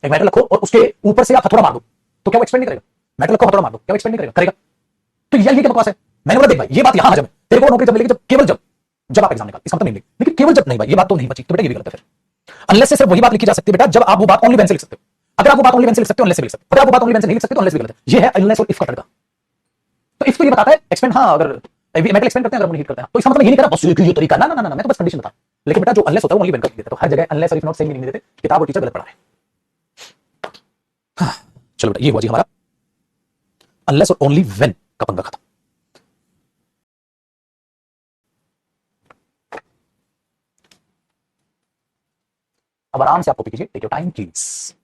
एक मेटल रखो और उसके ऊपर से आप हथौड़ा मार दो, तो क्या वो एक्सपेंड नहीं करेगा? मेटल रखो हथौड़ा मार दो, क्या वो एक्सपेंड नहीं करेगा? करेगा। तो ये क्या बकवास है? मैंने बोला देख भाई ये बात यहां हजम है, तेरे को नौकरी जब मिलेगी जब केवल जब जब आप एग्जाम निकाल, इसका मतलब नहीं मिलेगी, लेकिन केवल जब नहीं भाई, ये बात तो नहीं बची, तो बेटा ये भी गलत है फिर। अनलेस से सिर्फ वही बात लिखी जा सकती है बेटा जब आप वो बात ओनली व्हेन से लिख सकते हो। अगर आप वो बात ओनली व्हेन से लिख सकते हो अनलेस से लिख सकते हो, अगर आप वो बात ओनली व्हेन से नहीं लिख सकते तो अनलेस भी गलत है। ये है अनलेस और इफ का तड़का। तो इफ तो ये बताता है एक्सपेंड, हाँ अगर मेटल एक्सपेंड करते हैं अगर हम हीट करते हैं, तो इसका मतलब ये नहीं करा बस ये तरीका, ना ना ना, मैं तो बस कंडीशन बता। लेकिन बेटा जो अनलेस होता है वो ओनली व्हेन का देता है, तो हर जगह अनलेस और इफ नॉट सेम मीनिंग देते, किताब और टीचर गलत पढ़ा रहे हैं। चलो बेटा ये हुआ जी हमारा अनलेस और ओनली व्हेन का पंगा खत्म। अब आराम से आप कॉपी कीजिए, टेक योर टाइम प्लीज।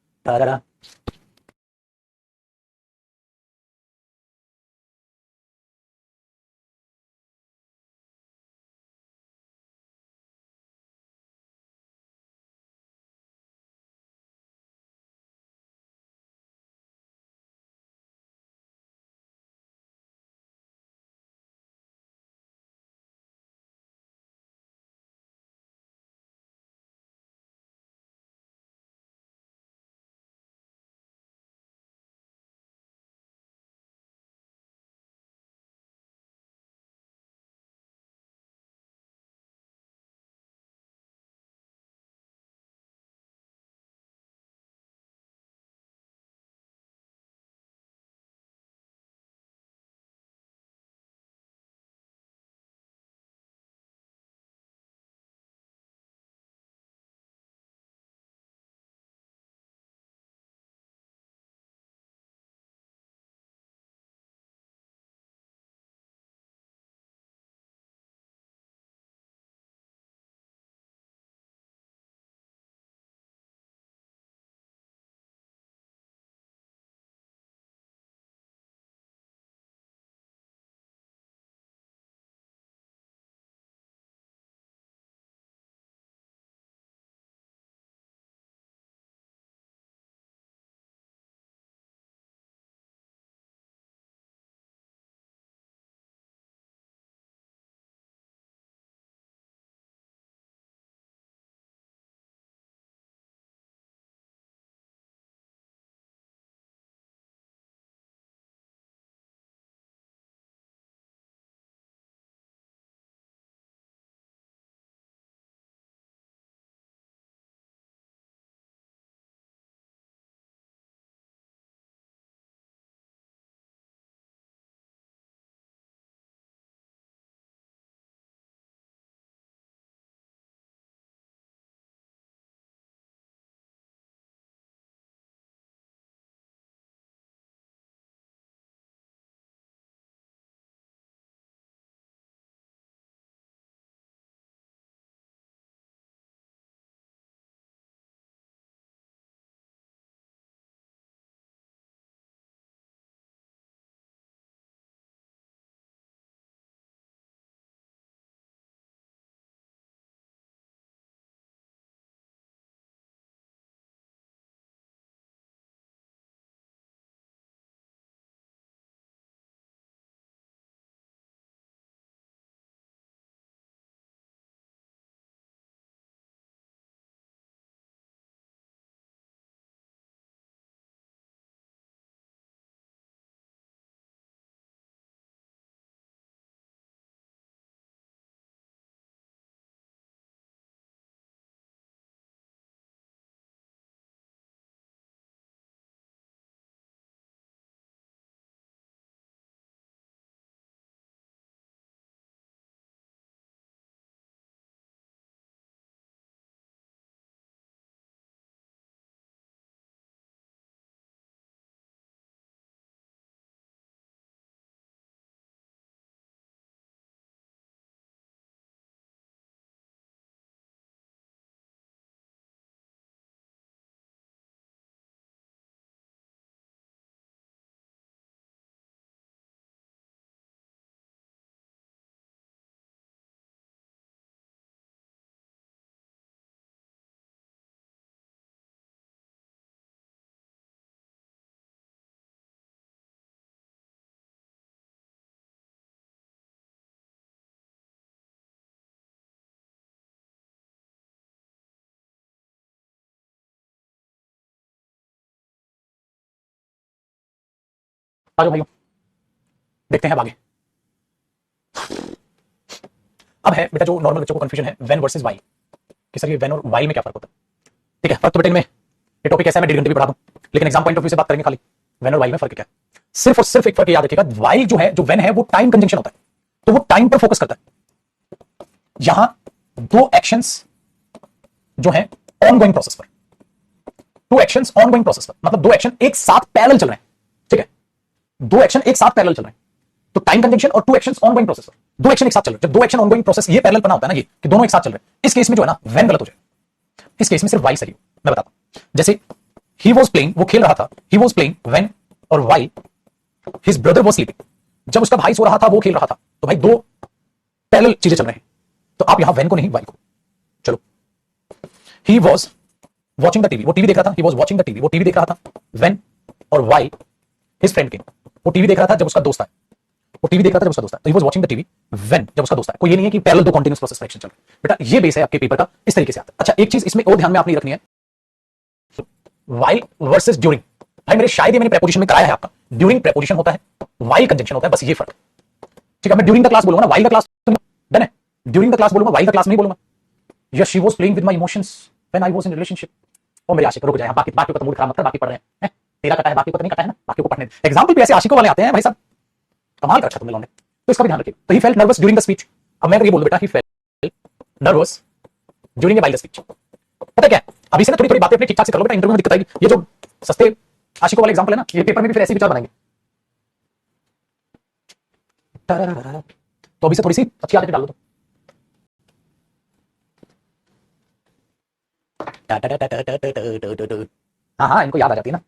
आ जाओ भाइयों, देखते हैं अब आगे। अब है बेटा जो नॉर्मल बच्चों को कंफ्यूजन है वेन वर्सेस वाई, कि सर ये वेन और वाई में क्या फर्क होता है। ठीक है, फर्क तो बेटा इनमें, ये टॉपिक ऐसा है मैं 1.5 घंटे भी पढ़ा दूं, लेकिन एग्जाम पॉइंट ऑफ व्यू से बात करेंगे खाली वेन और वाई में फर्क क्या है। सिर्फ और सिर्फ एक फर्क याद रखिएगा, वाई जो है, जो वेन है वो टाइम कंजंक्शन होता है, तो वो टाइम पर फोकस करता है। यहां दो एक्शंस जो है ऑनगोइंग प्रोसेस पर, टू एक्शंस ऑनगोइंग प्रोसेस पर, मतलब दो एक्शन एक साथ पैरेलल चल रहे हैं। ठीक है, दो एक्शन एक साथ पैरेलल चल रहे हैं, तो टाइम कंजंक्शन और टू एक्शंस ऑनगोइंग प्रोसेस पर, दो एक्शन एक साथ चल रहे हैं। जब दो एक्शन ऑनगोइंग प्रोसेस ये पैरेलल बना होता है ना, ये कि दोनों एक साथ चल रहे हैं, इस केस में जो है ना वेन गलत हो जाए। इस केस में सिर्फ वाई सही हो। मैं बताता हूं, जैसे ही वॉज प्लेइंग, वो खेल रहा था, ही वॉज प्लेइंग वेन और why his brother was sleeping, जब उसका भाई सो रहा था वो खेल रहा था, तो भाई दो पैरेलल चीजें चल रही हैं, तो आप यहां वेन को नहीं वाई को। चलो, he was watching the TV, वो टीवी देख रहा था, he was watching the TV, वो टीवी देख रहा था वेन और वाई हिज फ्रेंड केम, वो टीवी देख रहा था जब उसका दोस्त आया, वो टीवी देख रहा था जब उसका दोस्त आया, तो he was watching the TV when, जब उसका दोस्त आया। कोई ये नहीं है कि पैरेलल दो कंटीन्यूअस प्रोसेस का एक्शन चल रहा है। बेटा ये बेस है आपके पेपर का, इस तरीके से आता है। अच्छा एक चीज इसमें और ध्यान में आपने रखनी है, वाइल वर्सेस ड्यूरिंग। भाई मेरे शायद मैंने प्रेपोजिशन में कराया है आपका, ड्यूरिंग प्रेपोजिशन होता है, वाइल कंजंक्शन होता है, बस ये फर्क। ठीक है, मैं ड्यूरिंग द क्लास बोलूंगा ना, वाइल द क्लास डन है, ड्यूरिंग द क्लास बोलूंगा, वाइल द क्लास नहीं बोलूंगा। Yes she was playing with my emotions when I was in relationship. ओ मेरे आशिक रुक जाए, बाकी बाकी को मूड खराब मत कर, बाकी पढ़ रहे हैं, तेरा कटा है बाकी को तो नहीं कटा है ना, बाकी को पढ़ने दे। एग्जांपल भी ऐसे आशिकों वाले आते हैं भाई साहब, कमाल का। अच्छा तुम लोगों ने तो इसका भी ध्यान रखिए। तो he felt nervous during the speech. अब मैं अगर ये बोल दूं बेटा he felt nervous during a while the speech, पता क्या है, अभी से ना थोड़ी थोड़ी बातें अपनी ठीक ठाक से कर लो बेटा, इंटरव्यू में दिक्कत आएगी। ये जो सस्ते आशिकों वाले एग्जांपल है ना, ये पेपर में भी फिर ऐसे विचार बनाएंगे। तो अभी से थोड़ी सी अच्छी आदतें डालो। तो हाँ हाँ, इनको याद आ जाती है ना,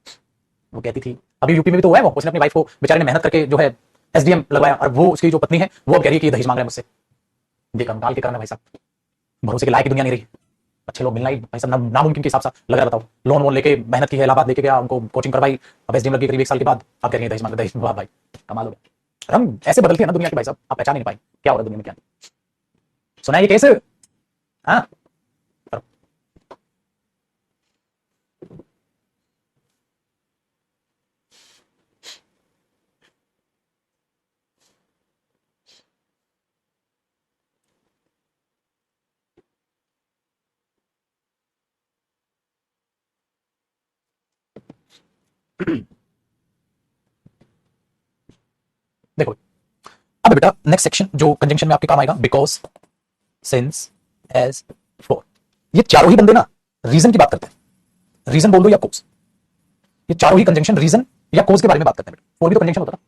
वो कहती थी, अभी यूपी में भी तो हुआ है, वो उसने अपनी वाइफ को बेचारे ने मेहनत करके जो है एसडीएम लगवाया, और वो उसकी जो पत्नी है वो अब कह रही है कि दहेज मांग रहे हैं मुझसे। देखा डाल के करना भाई साहब, भरोसे के लायक की दुनिया नहीं रही। अच्छे लोग मिलना ही भाई साहब नामुमकिन के हिसाब से लग रहा है। बताओ, लोन वोन लेके मेहनत की है, इलाहाबाद लेके गया, उनको कोचिंग करवाई, अब एसडीएम लगी करीब 1 साल के बाद, आप कह रही है दहेज मांग रहे, दहेज। वाह भाई कमाल हो गया। हम ऐसे बदलते हैं ना दुनिया के भाई साहब, आप पहचान ही नहीं पाए क्या हो रहा है दुनिया में। क्या सुना है ये केस? हाँ देखो, अब बेटा नेक्स्ट सेक्शन जो कंजंक्शन में आपके काम आएगा, बिकॉज, सिंस, एज, फॉर। ये चारों ही बंदे ना रीजन की बात करते हैं, रीजन बोल दो या कोज, ये चारों ही कंजंक्शन रीजन या कोज के बारे में बात करते हैं। फॉर भी तो कंजंक्शन होता है।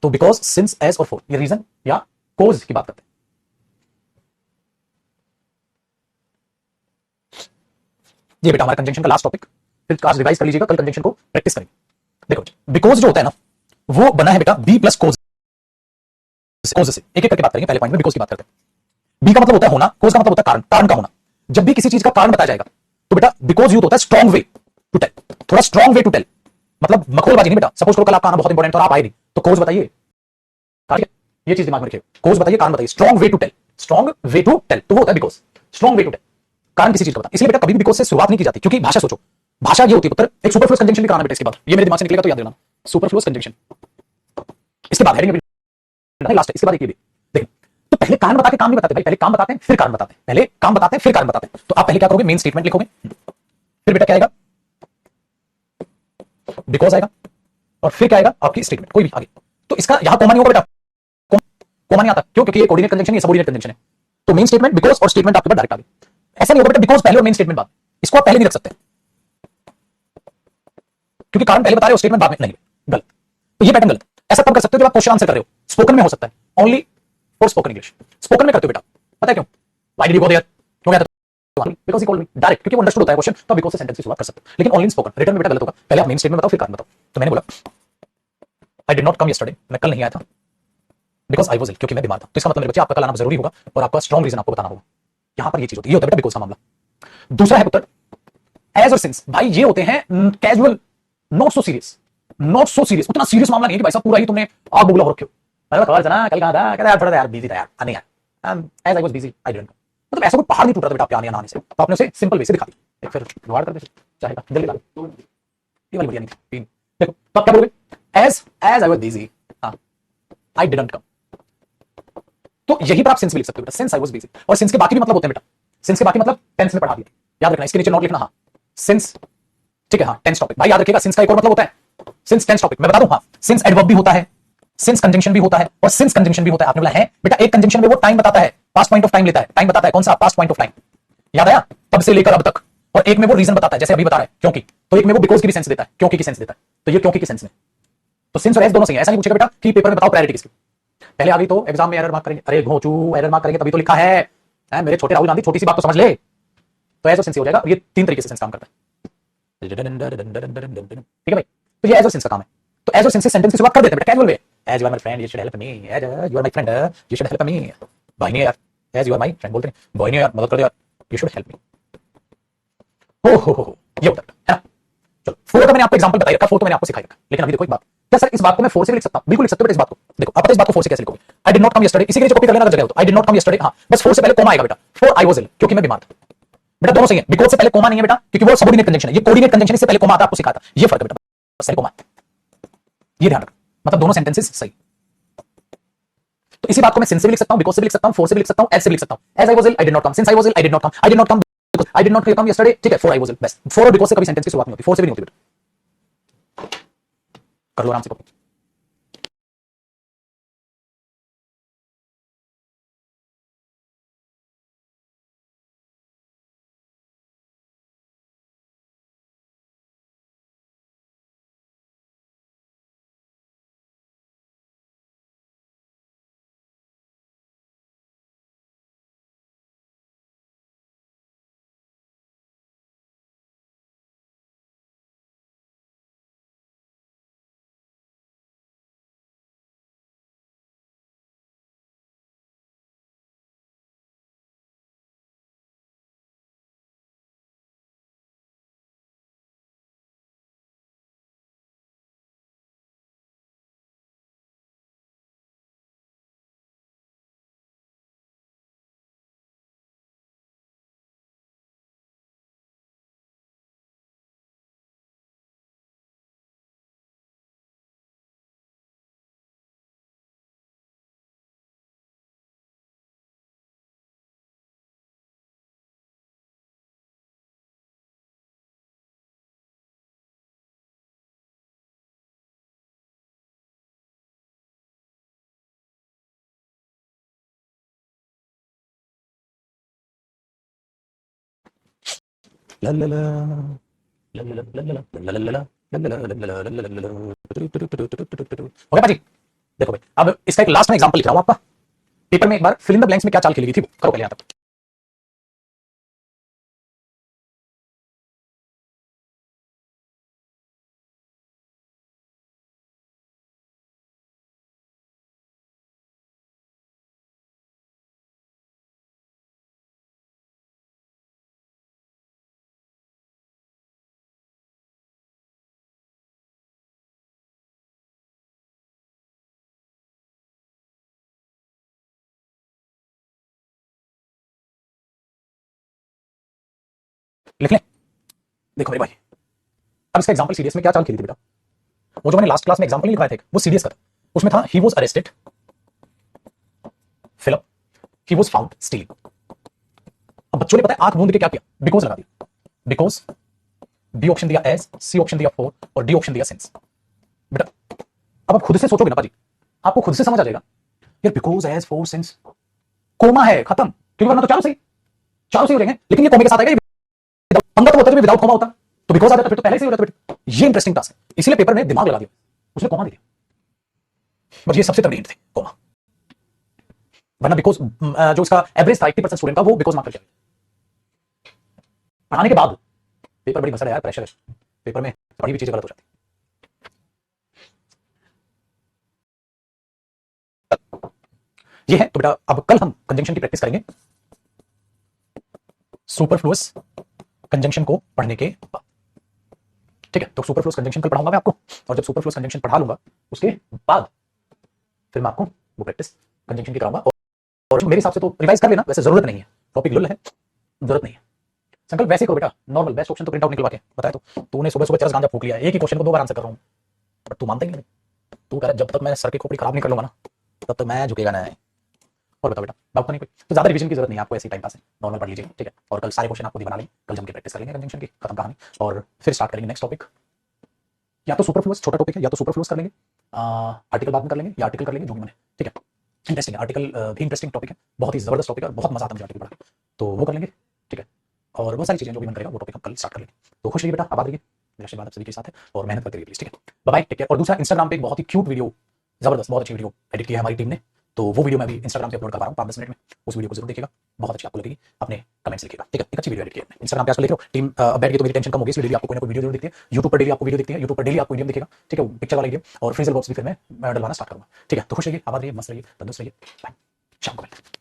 तो बिकॉज, सिंस, एज और फॉर ये रीजन या कोज की बात करते हैं। ये बेटा हमारा कंजंक्शन का लास्ट टॉपिक, फिर आज रिवाइज कर लीजिएगा, कल कंजंक्शन को प्रैक्टिस करेंगे। देखो बिकॉज जो होता है ना, वो बना है बेटा बी प्लस कोज, कोज से एक एक करके बात करेंगे। पहले पॉइंट में बिकॉज की बात करते हैं। बी का मतलब होता है होना, कोज का मतलब होता है कारण, कारण का होना। जब भी किसी चीज का कारण बताया जाएगा तो बेटा बिकॉज यूज होता है स्ट्रॉन्ग वे टू टेल, थोड़ा स्ट्रॉन्ग वे टू टेल, मतलब मखौलबाजी नहीं बेटा। सपोज करो कल आपका आना बहुत इंपॉर्टेंट और आप आए नहीं, तो कोज बताइए, ये चीज दिमाग में रखिए, कोज बताइए, कारण बताइए, strong way to tell, strong way to tell, तो वो होता है because, strong way to tell, कारण किसी चीज का बता। इसलिए बेटा कभी भी बिकॉज से शुरुआत नहीं की जाती, क्योंकि भाषा सोचो, भाषा ये होती है पुत्र, एक सुपरफ्लुअस कंजंक्शन भी कराना बेटा इसके बाद, ये मेरे दिमाग से निकलेगा तो याद रखना, सुपरफ्लुअस कंजंक्शन। इसके बाद हेडिंग लास्ट है, इसके बाद एक ये देखिए, तो पहले कारण बता के काम नहीं बताते भाई, पहले काम बताते हैं फिर कारण बताते हैं, पहले काम बताते हैं फिर कारण बताते हैं। तो आप पहले क्या करोगे, मेन स्टेटमेंट लिखोगे, फिर बेटा क्या आएगा, बिकॉज आएगा, और फिर क्या आएगा आपकी स्टेटमेंट, कोई भी आगे। तो इसका यहां कॉमा नहीं होगा बेटा, कॉमा नहीं आता, क्यों? क्योंकि ये कोऑर्डिनेट कंजंक्शन है, सबऑर्डिनेट कंजंक्शन है। तो मेन स्टेटमेंट, बिकॉज और स्टेटमेंट आपके पास डायरेक्ट आ गए। ऐसा नहीं होगा बेटा बिकॉज पहले और मेन स्टेटमेंट बाद, इसको आप पहले नहीं रख सकते, क्योंकि कारण पहले बता रहे हो, स्टेटमेंट बाद में, नहीं गलत। तो ये पैटर्न गलत। ऐसा तब कर सकते हो जब आप क्वेश्चन आंसर कर रहे हो, स्पोकन में हो सकता है, only for spoken English. Spoken में करते हो बेटा, पता है क्यों? Why did you go there, क्यों गया था? Because he called me, direct, क्योंकि वो अंडरस्टूड होता है क्वेश्चन, तो बिकॉज़ से सेंटेंस की शुरुआत कर सकते हो। लेकिन ओनली इन स्पोकन, रिटन में बेटा गलत होगा, पहले आप मेन स्टेटमेंट बताओ फिर कारण बताओ। तो मैंने बोला आई डिड नॉट कम यस्टरडे, मैं कल नहीं आया था, बिकॉज आई वाज इल, क्योंकि मैं बीमार था। तो इसका मतलब मेरे बच्चे आपका कल आना जरूरी होगा, और आपका स्ट्रॉन्ग रीजन आपको बताना होगा। यहां पर ये चीज होती है, ये होता है बेटा बिकॉज का मामला। दूसरा है पुत्र एज और सिंस, भाई ये होते हैं casual, not so serious, not so serious, उतना सीरियस मामला नहीं है कि भाई साहब पूरा ही तुमने आग बबूला हो रखे हो। मैंने कहा जना कल कहां था, कहता यार थोड़ा यार बिजी था यार, नहीं यार, as I was busy I didn't. मतलब ऐसा कोई पहाड़ नहीं टूटा था बेटा आपके आने या ना आने से, तो आपने उसे सिंपल वे से दिखा दी। एक फिर जुगाड़ कर दे, चाहेगा जल्दी ला लो। ये वाली बढ़िया नहीं थी, 3। देखो तो आप क्या बोलोगे, as as I was busy, हाँ आई डिडंट कम। तो यही पर आप सिंस भी लिख सकते हो बेटा, सिंस आई वाज बिजी। और सिंस के बाकी भी मतलब होते हैं बेटा, सिंस के बाकी मतलब टेंस में पढ़ा दिया, याद रखना, इसके नीचे नोट लिखना, हाँ सिंस, ठीक है, हाँ टेंस टॉपिक भाई याद रखिएगा। सिंस का एक और मतलब होता है, सिंस टेंस टॉपिक मैं बता दूं, हाँ सिंस एडवर्ब भी होता है, सिंस कंजंक्शन भी होता है और सिंस कंजंक्शन भी होता है। आपने बोला है बेटा एक कंजंक्शन में वो टाइम बताता है, पास्ट पॉइंट ऑफ टाइम लेता है, टाइम बताता है कौन सा, पास्ट पॉइंट ऑफ टाइम, याद आया, तब से लेकर अब तक। और एक में वो रीजन बताता है, जैसे अभी बता रहे हैं क्योंकि, तो एक में वो बिकॉज की भी सेंस देता है, क्योंकि की सेंस देता है, तो ये क्योंकि की सेंस में। तो सिंस और एज दोनों सही है। ऐसा नहीं पूछेगा बेटा कि पेपर में बताओ प्रायोरिटी किसकी, पहले आ गई तो एग्जाम में एरर मार्क करेंगे, अरे घोचू एरर मार्क करेंगे तभी तो लिखा है, मेरे छोटे राहुल गांधी, छोटी सी बात तो समझ ले। तो एज और सिंस हो जाएगा, ये 3 तरीके से सेंस काम करता है, ठीक है भाई। तो ये एज और सिंस का काम है। तो एज और सिंस से सेंटेंस की शुरुआत कर देते हैं बेटा casual way, as you are my friend you should help me, as you are my friend you should help me, भाई ने यार, as you are my friend बोलते हैं, भाई ने यार मदद कर दो यार, यू शुड हेल्प मी। हो ये होता है ना। चलो 4 का मैंने आपको एग्जांपल बताया रखा, 4 तो मैंने आपको सिखाया रखा, लेकिन अभी देखो एक बात, क्या सर इस बात को मैं 4 से भी लिख सकता हूं, बिल्कुल लिख सकते हो बेटा इस बात को। देखो आप पता है इस बात को 4 से कैसे लिखोगे, आई डिड नॉट कम यस्टरडे, इसी के नीचे कॉपी कर लेना अगर जगह हो तो, आई डिड नॉट कम यस्टरडे, हां बस 4 से पहले कॉमा आएगा बेटा, फॉर आई वाज इल, क्योंकि मैं बीमार था। बेटा दोनों सही है, बिकॉज़ से पहले कॉमा नहीं है बेटा, क्योंकि वो सबऑर्डिनेट कंजंक्शन है, ये कोऑर्डिनेट कंजंक्शन, इससे पहले कॉमा आता, आपको सिखाया था, ये फर्क है बेटा, बस पहले कॉमा, ये ध्यान रखो, मतलब दोनों सेंटेंसेस सही। तो इसी बात को मैं सिंस से भी लिख सकता हूं, बिकॉज़ से भी लिख सकता हूं, फॉर से भी लिख सकता हूं, एज से भी लिख सकता हूं, as I was ill I did not come, since I was ill I did not come, I did not come I did not come yesterday, ठीक है, फॉर आई वाज इल, बस फॉर और बिकॉज़ से कभी सेंटेंस की शुरुआत नहीं होती, फॉर से भी नहीं होती बेटा, कर लो आराम से कॉपी। ला ला ला ला ला ला ला ला ला ला हो गया पाजी। देखो भाई अब इसका एक लास्ट में एग्जांपल लिख रहा हूं आपका, पेपर में एक बार फिल इन द ब्लैंक्स में क्या चाल खेली गई थी करो पहले यहां तक। लिख लें, देखो मेरे भाई अब इसका एग्जांपल सीरियस में क्या चाल खेली थी बेटा, वो जो मैंने लास्ट क्लास में एग्जांपल नहीं लिखवाया था वो सीरियस का था, उसमें था he was arrested, fill up he was found stealing. अब बच्चों ने पता है आंख मूंद के क्या किया, बिकॉज लगा दिया, बिकॉज बी ऑप्शन दिया एज, सी ऑप्शन दिया फॉर और डी ऑप्शन दिया सिंस। बेटा अब आप खुद से सोचोगे ना पाजी, आपको खुद से समझ आ जाएगा यार because as for since comma है खत्म, क्योंकि वरना तो चारों सही हो जाएंगे, लेकिन ये कोमे के साथ आएगा, पंगा तो होता है जब विदाउट कोमा होता, तो बिकॉज आ जाता फिर तो पहले से ही हो जाता बेटा। ये इंटरेस्टिंग टास्क है, इसलिए पेपर में दिमाग लगा दिया, उसने कोमा दे दिया, बट ये सबसे तगड़ी हिंट थी कोमा, वरना बिकॉज जो इसका एवरेज था 80% स्टूडेंट का वो बिकॉज मार्क कर, पढ़ाने के बाद पेपर बड़ी मसला है यार, प्रेशर है पेपर में, पढ़ी हुई चीजें गलत हो जाती ये है। तो बेटा अब कल हम कंजंक्शन की प्रैक्टिस करेंगे सुपरफ्लुअस कंजंक्शन को पढ़ने के बाद, ठीक है। तो सुपरफ्लुअस कंजंक्शन कल पढ़ाऊंगा मैं आपको, और जब सुपरफ्लुअस कंजंक्शन पढ़ा लूंगा उसके बाद फिर मैं आपको वो प्रैक्टिस कंजंक्शन की कराऊंगा। और मेरे हिसाब से तो रिवाइज कर लेना, वैसे जरूरत नहीं है, टॉपिक लुल है, जरूरत नहीं है, संकल्प वैसे करो बेटा, नॉर्मल बेस्ट ऑप्शन तो प्रिंट आउट निकलवा के बताया। तो तूने सुबह सुबह चरस गांजा फूक लिया, एक ही क्वेश्चन को 2 बार आंसर कर रहा हूँ, बट तू मानता ही नहीं। तू कह रहा है जब तक मैं सर की खोपड़ी खराब नहीं कर लूंगा ना तब तक मैं झुकेगा नहीं। और बताओ बेटा, डाउट तो नहीं कोई? तो ज्यादा रिवीजन की जरूरत नहीं है आपको, ऐसे टाइम पास है, नॉर्मल पढ़ लीजिए, ठीक है। और कल सारे क्वेश्चन आपको बना लेंगे, कल जम के प्रैक्टिस करेंगे कंजंक्शन की, खत्म कहानी। और फिर स्टार्ट करेंगे नेक्स्ट टॉपिक, या तो सुपरफ्लुअस, छोटा टॉपिक है, या तो सुपरफ्लुअस कर लेंगे, आर्टिकल बाद में कर लेंगे, या आर्टिकल कर लेंगे, जो भी मैंने, ठीक है। इंटरेस्टिंग है आर्टिकल, भी इंटरेस्टिंग टॉपिक है, बहुत ही जबरदस्त टॉपिक है, और बहुत मजा आता है मुझे आर्टिकल पढ़ा, तो वो कर लेंगे, ठीक है। और बहुत सारी चीजें जो भी मन करेगा वो टॉपिक हम कल स्टार्ट कर लेंगे। तो खुश रहिए बेटा, आबाद रहिए, मेरा आशीर्वाद आप सभी के साथ है, और मेहनत करते रहिए प्लीज, ठीक है। Bye bye, take care. और दूसरा, इंस्टाग्राम पे एक बहुत ही क्यूट वीडियो, जबरदस्त, बहुत अच्छी वीडियो एडिट की है हमारी टीम ने, तो वो वीडियो मैं भी इंस्टाग्राम पे अपलोड करवा रहा हूँ 5-10 मिनट में, उस वीडियो को जरूर देखिएगा, बहुत अच्छी आपको लगेगी, अपने कमेंट्स लिखिएगा, ठीक है। एक अच्छी वीडियो एडिट की है इंस्टाग्राम पे आजकल देख रहे हो, टीम बैठ गई तो मेरी टेंशन कम होगी, इसलिए डेली आपको कोई ना कोई वीडियो जरूर दिखती है। यूट्यूब पर डेली आपको वीडियो दिखती है, यूट्यूब पर डेली आपको वीडियो दिखेगा, ठीक है, पिक्चर वाला वीडियो, और फ्रीजर बॉक्स भी फिर मैं डलवाना स्टार्ट करूंगा, ठीक है। तो खुश रहिए, आबाद रहिए, मस्त रहिए, तंदुरुस्त रहिए, बाय, शाम को मिलते हैं।